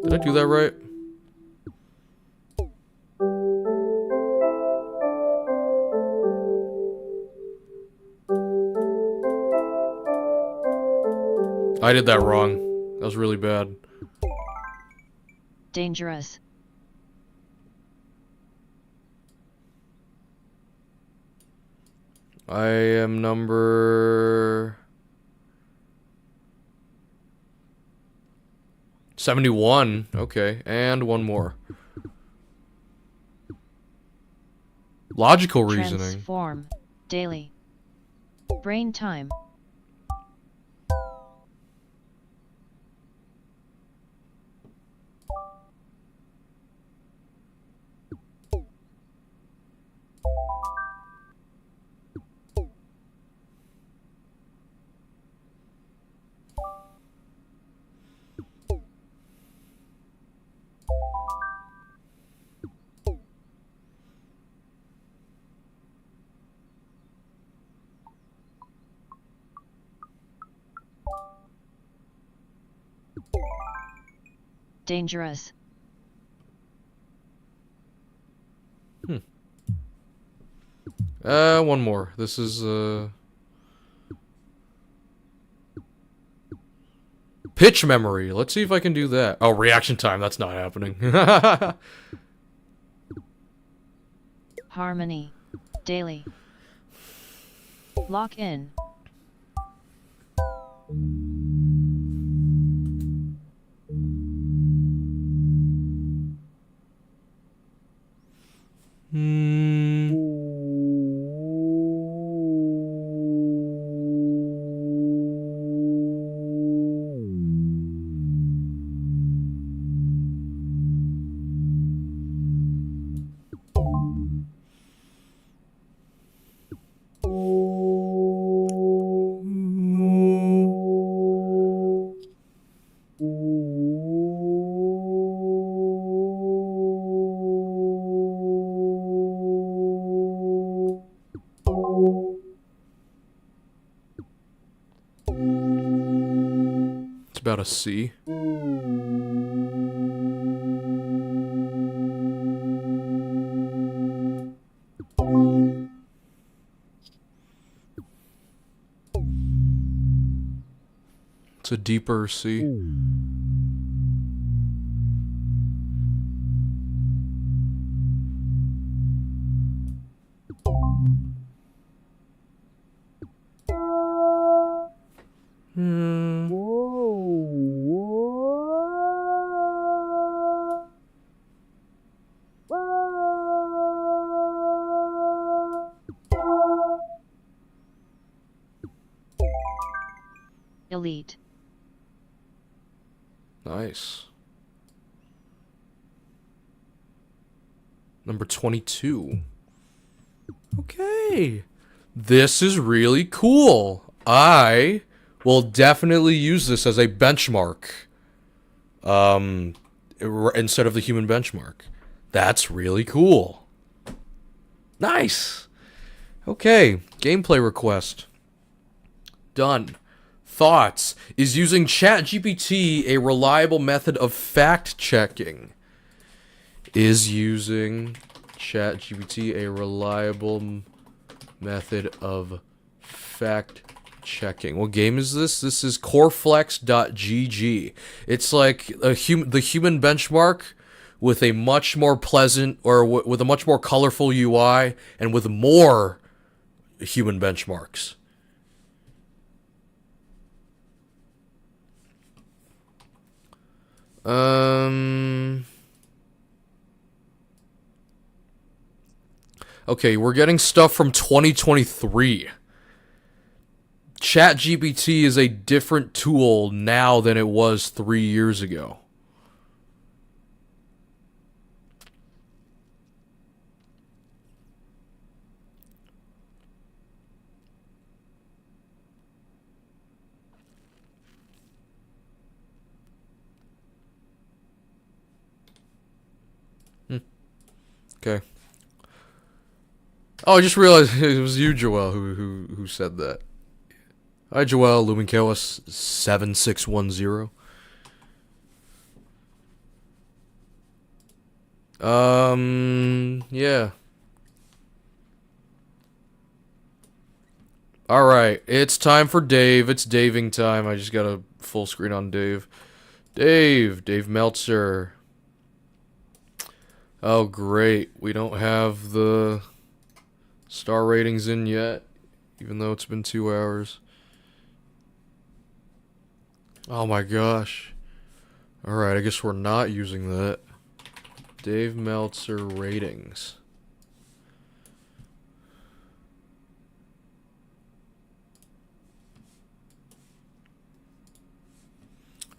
Did I do that right? I did that wrong. That was really bad. Dangerous. I am number 71. Okay, and one more. Logical reasoning. Transform. Daily. Brain time. Dangerous. One more. This is, pitch memory. Let's see if I can do that. Oh, reaction time. That's not happening. Harmony. Daily. Lock in. It's about a C. It's a deeper C. Elite. Nice. Number 22. Okay. This is really cool. I will definitely use this as a benchmark. Instead of the human benchmark. That's really cool. Nice. Okay. Gameplay request. Done. Thoughts. Is using ChatGPT a reliable method of fact-checking? Is using ChatGPT a reliable method of fact-checking? What game is this? This is coreflex.gg. It's like the human benchmark with a much more pleasant, or with a much more colorful UI, and with more human benchmarks. Okay, we're getting stuff from 2023. ChatGPT is a different tool now than it was 3 years ago. Okay. Oh, I just realized it was you, Joel, who said that. Hi, Joel. Lumen Chaos 7610. Yeah. All right, it's time for Dave. It's Daving time. I just got a full screen on Dave. Dave Meltzer. Oh, great. We don't have the star ratings in yet, even though it's been 2 hours. Oh my gosh. Alright, I guess we're not using that. Dave Meltzer ratings.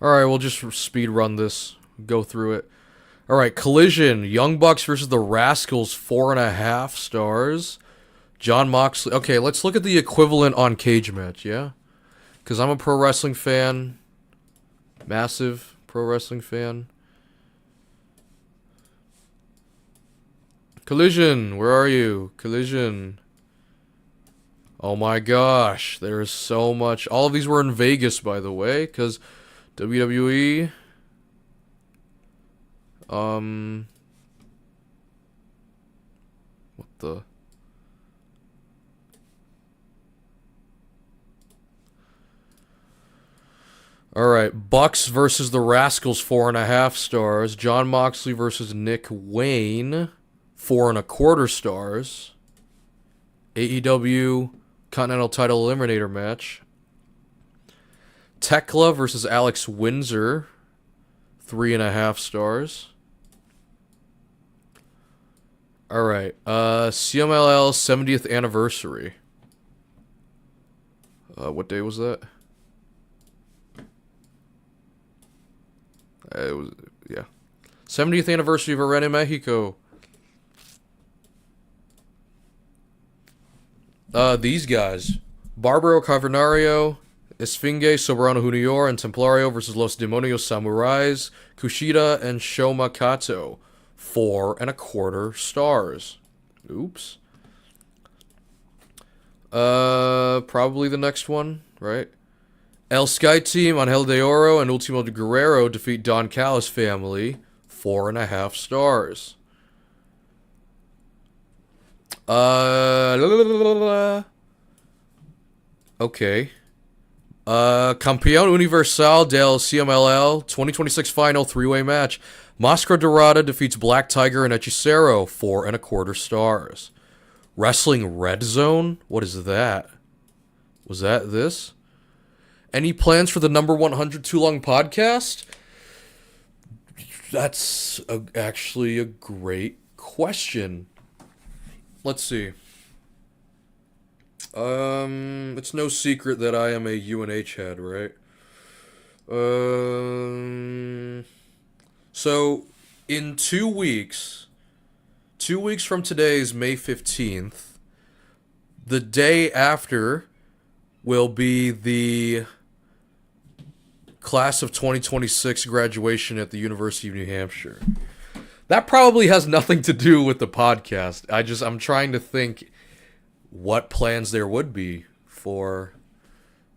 Alright, we'll just speed run this. Go through it. Alright, Collision. Young Bucks versus the Rascals, 4.5 stars. John Moxley. Okay, let's look at the equivalent on Cage Match, yeah? Because I'm a pro wrestling fan. Massive pro wrestling fan. Collision, where are you? Collision. Oh my gosh, there is so much. All of these were in Vegas, by the way, because WWE. What the? Alright, Bucks versus the Rascals, 4.5 stars. John Moxley versus Nick Wayne, 4.25 stars. AEW Continental Title Eliminator match. Tekla versus Alex Windsor, 3.5 stars. Alright, CMLL 70th anniversary. What day was that? It was, yeah. 70th anniversary of Arena Mexico. These guys. Barbaro Cavernario, Esfinge, Soberano Junior, and Templario versus Los Demonios Samurais, Kushida, and Shoma Kato. 4.25 stars. Oops. Probably the next one, right? El Sky Team, Angel de Oro, and Ultimo de Guerrero defeat Don Callis family. 4.5 stars. Okay. Campeón Universal del CMLL 2026 final 3-way match. Máscara Dorada defeats Black Tiger and Hechicero. 4.25 stars. Wrestling Red Zone? What is that? Was that this? Any plans for the number 100 Tulung podcast? That's actually a great question. Let's see. It's no secret that I am a UNH head, right? So, in 2 weeks, 2 weeks from today is May 15th. The day after will be the class of 2026 graduation at the University of New Hampshire. That probably has nothing to do with the podcast. I'm trying to think what plans there would be for.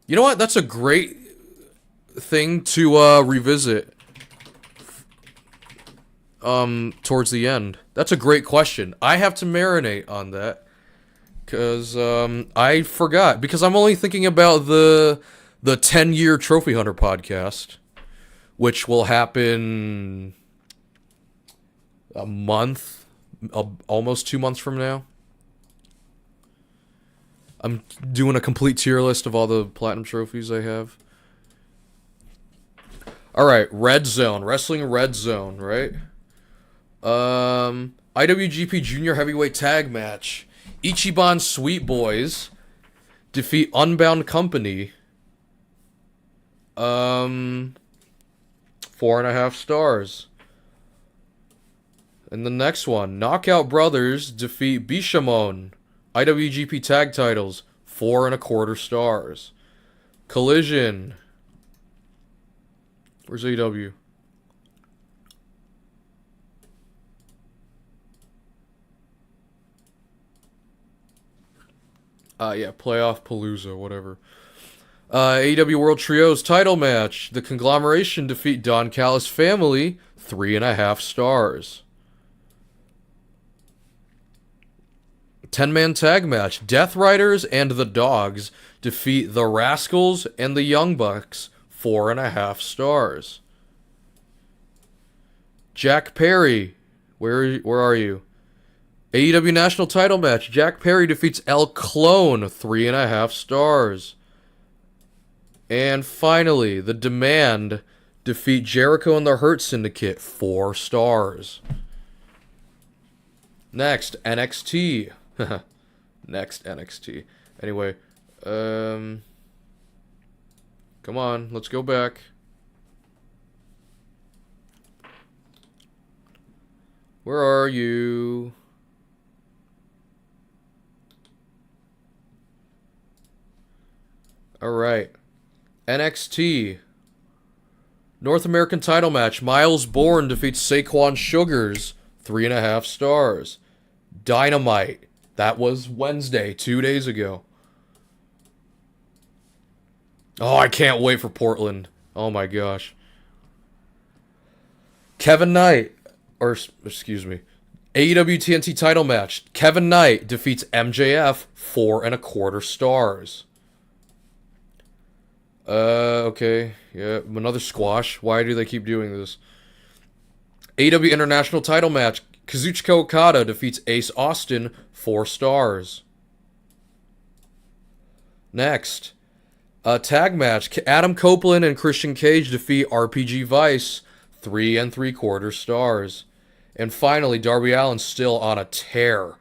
You know what? That's a great thing to revisit towards the end. That's a great question. I have to marinate on that because I forgot, because I'm only thinking about the 10-year Trophy Hunter podcast, which will happen a month, almost 2 months from now. I'm doing a complete tier list of all the platinum trophies I have. All right, Red Zone, Wrestling Red Zone, right? IWGP Junior Heavyweight Tag Match. Ichiban Sweet Boys defeat Unbound Company. 4.5 stars. And the next one, Knockout Brothers defeat Bishamon. IWGP Tag Titles, 4.25 stars. Collision. Where's AEW? Yeah, Playoff Palooza, whatever. AEW World Trios title match. The Conglomeration defeat Don Callis Family, 3.5 stars. 10-man tag match. Death Riders and the Dogs defeat the Rascals and the Young Bucks, 4.5 stars. Jack Perry, where are you? AEW National Title match. Jack Perry defeats El Clone, 3.5 stars. And finally, The Demand defeat Jericho and the Hurt Syndicate, 4 stars. Next, NXT. Next, NXT. Anyway, come on, let's go back. Where are you? Alright. NXT. North American title match. Miles Bourne defeats Saquon Sugars. 3.5 stars. Dynamite. That was Wednesday, 2 days ago. Oh, I can't wait for Portland. Oh my gosh. Kevin Knight. Or, excuse me. AEW TNT title match. Kevin Knight defeats MJF. 4.25 stars. Okay. Yeah, another squash. Why do they keep doing this? AEW International title match. Kazuchika Okada defeats Ace Austin, 4 stars. Next. A tag match. Adam Copeland and Christian Cage defeat RPG Vice, 3.75 stars. And finally, Darby Allin's still on a tear.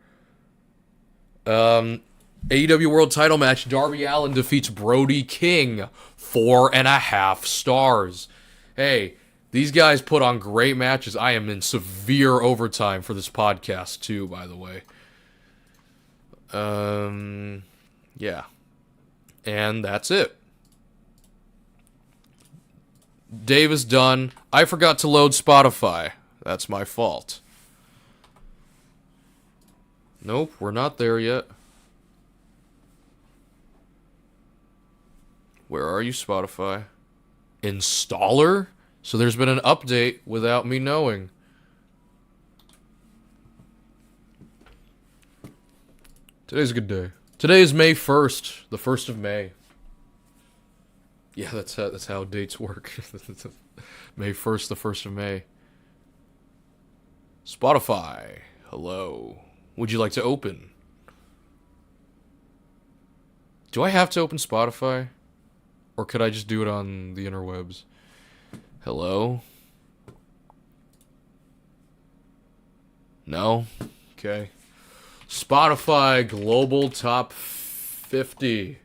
AEW World Title match. Darby Allin defeats Brody King, 4.5 stars. Hey, these guys put on great matches. I am in severe overtime for this podcast, too, by the way. Yeah. And that's it. Dave is done. I forgot to load Spotify. That's my fault. Nope, we're not there yet. Where are you, Spotify? Installer? So there's been an update without me knowing. Today's a good day. Today is May 1st, the 1st of May. Yeah, that's how dates work. May 1st, the 1st of May. Spotify, hello. Would you like to open? Do I have to open Spotify? Or could I just do it on the interwebs? Hello? No? Okay. Spotify Global Top 50.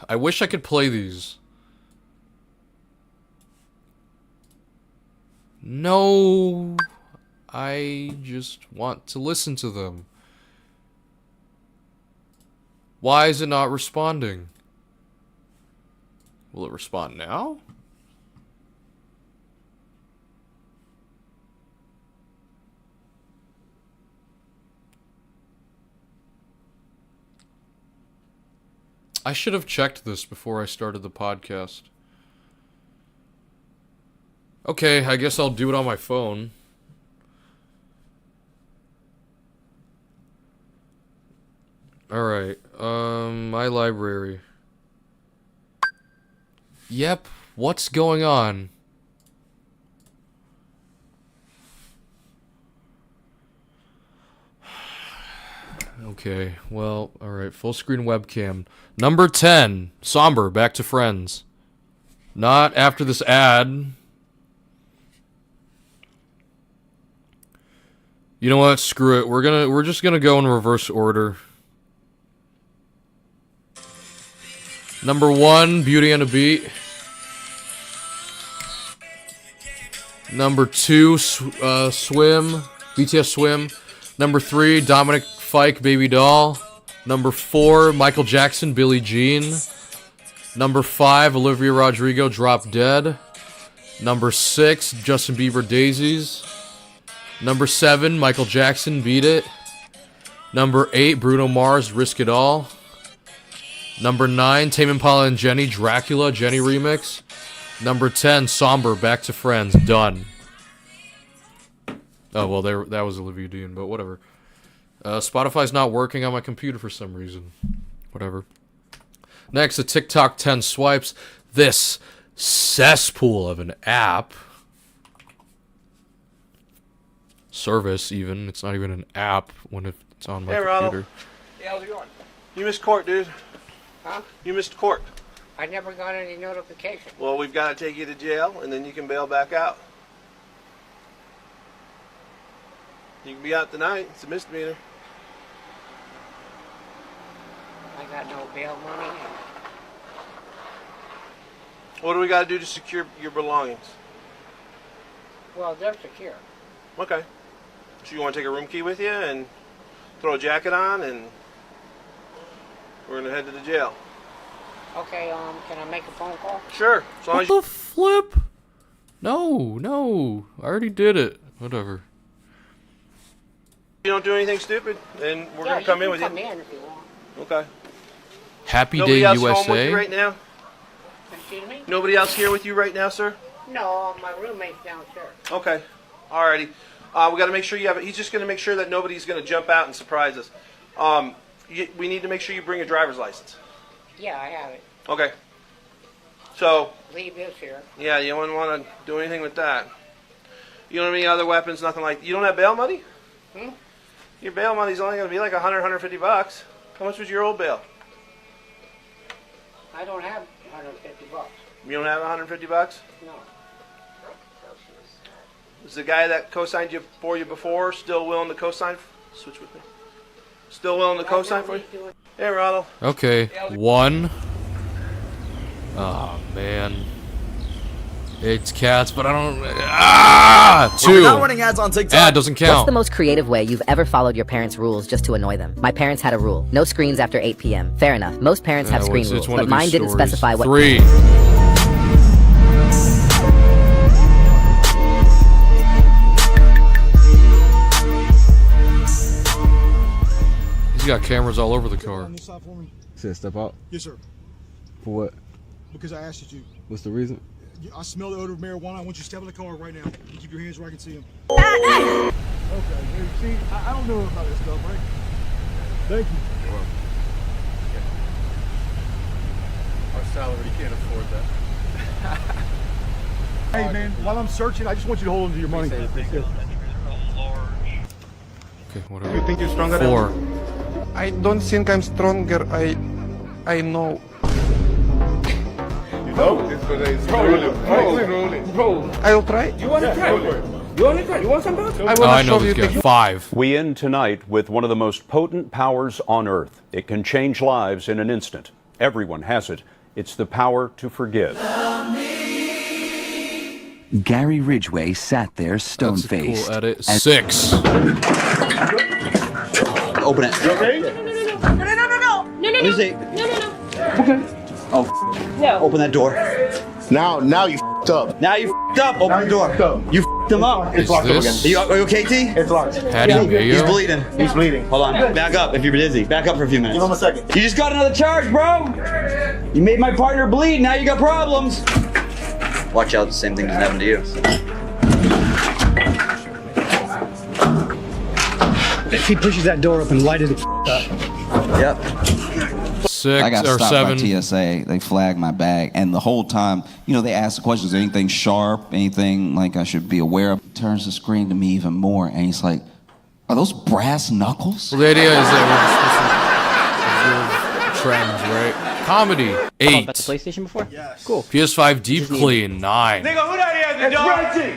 I wish I could play these. No, I just want to listen to them. Why is it not responding? Will it respond now? I should have checked this before I started the podcast. Okay, I guess I'll do it on my phone. Alright, my library. Yep, what's going on? Okay, well, alright, full screen webcam. Number 10, Somber, back to Friends. Not after this ad. You know what, screw it, we're just gonna go in reverse order. Number 1, Beauty and a Beat. Number 2, Swim, BTS Swim. Number 3, Dominic Fike, Baby Doll. Number 4, Michael Jackson, Billie Jean. Number 5, Olivia Rodrigo, Drop Dead. Number 6, Justin Bieber, Daisies. Number 7, Michael Jackson, Beat It. Number 8, Bruno Mars, Risk It All. Number 9, Tame Impala and Jenny, Dracula, Jenny remix. Number 10, Somber, Back to Friends, done. Oh, well, that was Olivia Dean, but whatever. Spotify's not working on my computer for some reason. Whatever. Next, a TikTok 10 swipes. This cesspool of an app. Service, even. It's not even an app when it's on my computer. Ronald. Hey, how's it going? You missed court, dude. Huh? You missed court. I never got any notification. Well, we've got to take you to jail, and then you can bail back out. You can be out tonight. It's a misdemeanor. I got no bail money. What do we got to do to secure your belongings? Well, they're secure. Okay. So you want to take a room key with you and throw a jacket on, and we're going to head to the jail. Okay, can I make a phone call? Sure. As long What as you... the flip? No. I already did it. Whatever. You don't do anything stupid, then we're going to come in with come you. in if you want. Okay. Happy Nobody Day else home with USA. you right now? Excuse me? Nobody else here with you right now, sir? No, my roommate's downstairs. Okay. Alrighty. We got to make sure you have it. He's just going to make sure that nobody's going to jump out and surprise us. We need to make sure you bring a driver's license. Yeah, I have it. Okay. So, Leave this here. yeah, you don't want to do anything with that. You don't have any other weapons, nothing like... You don't have bail money? Hmm? Your bail money's only going to be like $100, $150. How much was your old bail? I don't have 150 bucks. You don't have $150? No. Is the guy that co-signed you for you before still willing to co-sign? Switch with me. Still willing to co-sign for you? Hey, Ronald. Okay, 1. Oh, man. It's cats, but I don't... 2. We're not running ads on TikTok. Ad doesn't count. What's the most creative way you've ever followed your parents' rules just to annoy them? My parents had a rule. No screens after 8 p.m. Fair enough. Most parents have screen it's rules, one but of mine these didn't stories. specify what... 3. He's got cameras all over the car. On this side for me? Said step out? Yes, sir. For what? Because I asked you to. What's the reason? I smell the odor of marijuana. I want you to step in the car right now. You keep your hands where I can see them. Okay, dude. See, I don't know about this stuff, right? Thank you. You're welcome. Our salary can't afford that. Hey, man, while I'm searching, I just want you to hold on to your money. Okay, whatever. You think you're stronger? 4. I don't think I'm stronger. I know. You know? It's rolling. I'll try. You want to try? You want to try? You want some bugs? Oh, I know this guy. 5. We end tonight with one of the most potent powers on earth. It can change lives in an instant. Everyone has it. It's the power to forgive. Gary Ridgway sat there That's a stone-faced. cool edit. 6. Open it. You okay? No. What is it? Okay. Oh, No. open that door. Now you f***ed up. Now you f***ed up. Open the door. You f***ed him up. It's locked up again. Are you okay, T? It's locked. Patty Mayo? He's bleeding. He's bleeding. Hold on. Back up if you're dizzy. Back up for a few minutes. Give him a second. You just got another charge, bro. You made my partner bleed. Now you got problems. Watch out. The same thing doesn't happen to you. If he pushes that door open, lighted it up. Yep. 6 I got or stopped 7. by TSA. They flagged my bag, and the whole time, you know, they asked the questions. Anything sharp? Anything like I should be aware of? Turns the screen to me even more, and he's like, "Are those brass knuckles?" Well, the idea is that we're supposed to observe trends, right? Comedy. 8. About the PlayStation before? Yes. Cool. PS5 Deep Clean. 9. Nigga, who that is? The dog? Reggie.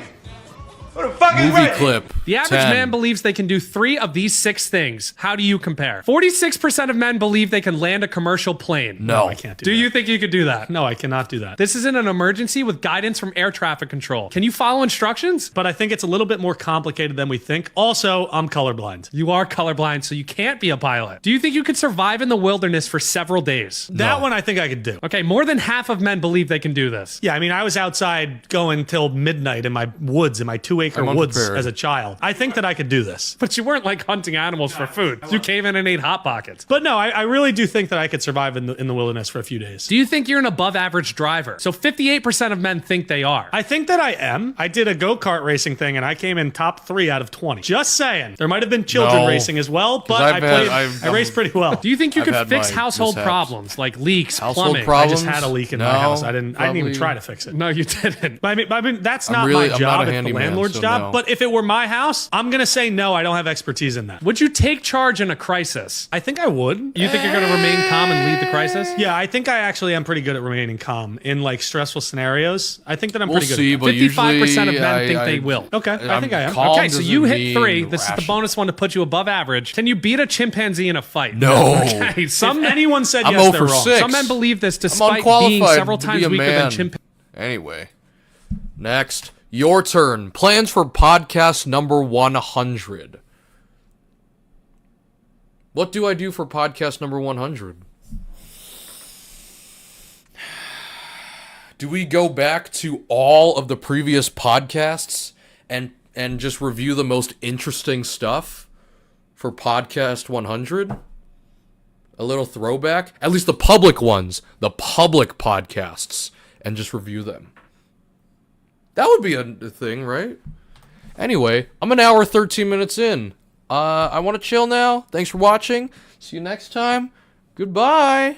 Who the fuck is Movie Reggie? clip. The average 10. man believes they can do 3 of these 6 things. How do you compare? 46% of men believe they can land a commercial plane. No. I can't do that. Do you think you could do that? No, I cannot do that. This isn't an emergency with guidance from air traffic control. Can you follow instructions? But I think it's a little bit more complicated than we think. Also, I'm colorblind. You are colorblind, so you can't be a pilot. Do you think you could survive in the wilderness for several days? That one I think I could do. Okay, more than half of men believe they can do this. Yeah, I mean, I was outside going till midnight in my woods, in my 2-acre I'm woods unprepared. as a child. I think that I could do this. But you weren't like hunting animals for food. You came in and ate Hot Pockets. But no, I really do think that I could survive in the wilderness for a few days. Do you think you're an above average driver? So 58% of men think they are. I think that I am. I did a go-kart racing thing and I came in top 3 out of 20. Just saying. There might have been children No. racing as well, but I raced pretty well. Do you think you I've could had fix my household mishaps. problems like leaks, Household plumbing? I problems? just had a leak in No, my house. I didn't even probably- try to fix it. No, you didn't. I mean that's I'm not really- my I'm job. not a It's the handyman, landlord's so job. no. But if it were my house, I'm gonna say no. I don't have expertise in that. Would you take charge in a crisis? I think I would. You think you're gonna remain calm and lead the crisis? Yeah, I think I actually am pretty good at remaining calm in like stressful scenarios. I think that I'm We'll pretty good. see, at that. but 55% of usually men think I- they will. Okay, I think I am. calm Okay, so you doesn't hit 3. mean This is the rational. bonus one to put you above average. Can you beat a chimpanzee in a fight? No. Okay. If anyone said I'm yes, 0 they're for wrong. 6. Some men believe this I'm despite unqualified being several to times be a weaker than man. chimpanzees. Anyway, next, your turn. Plans for podcast number 100. What do I do for podcast number 100? Do we go back to all of the previous podcasts and just review the most interesting stuff for podcast 100? A little throwback? At least the public ones, the public podcasts, and just review them. That would be a thing, right? Anyway, I'm an hour 13 minutes in. I want to chill now. Thanks for watching. See you next time. Goodbye.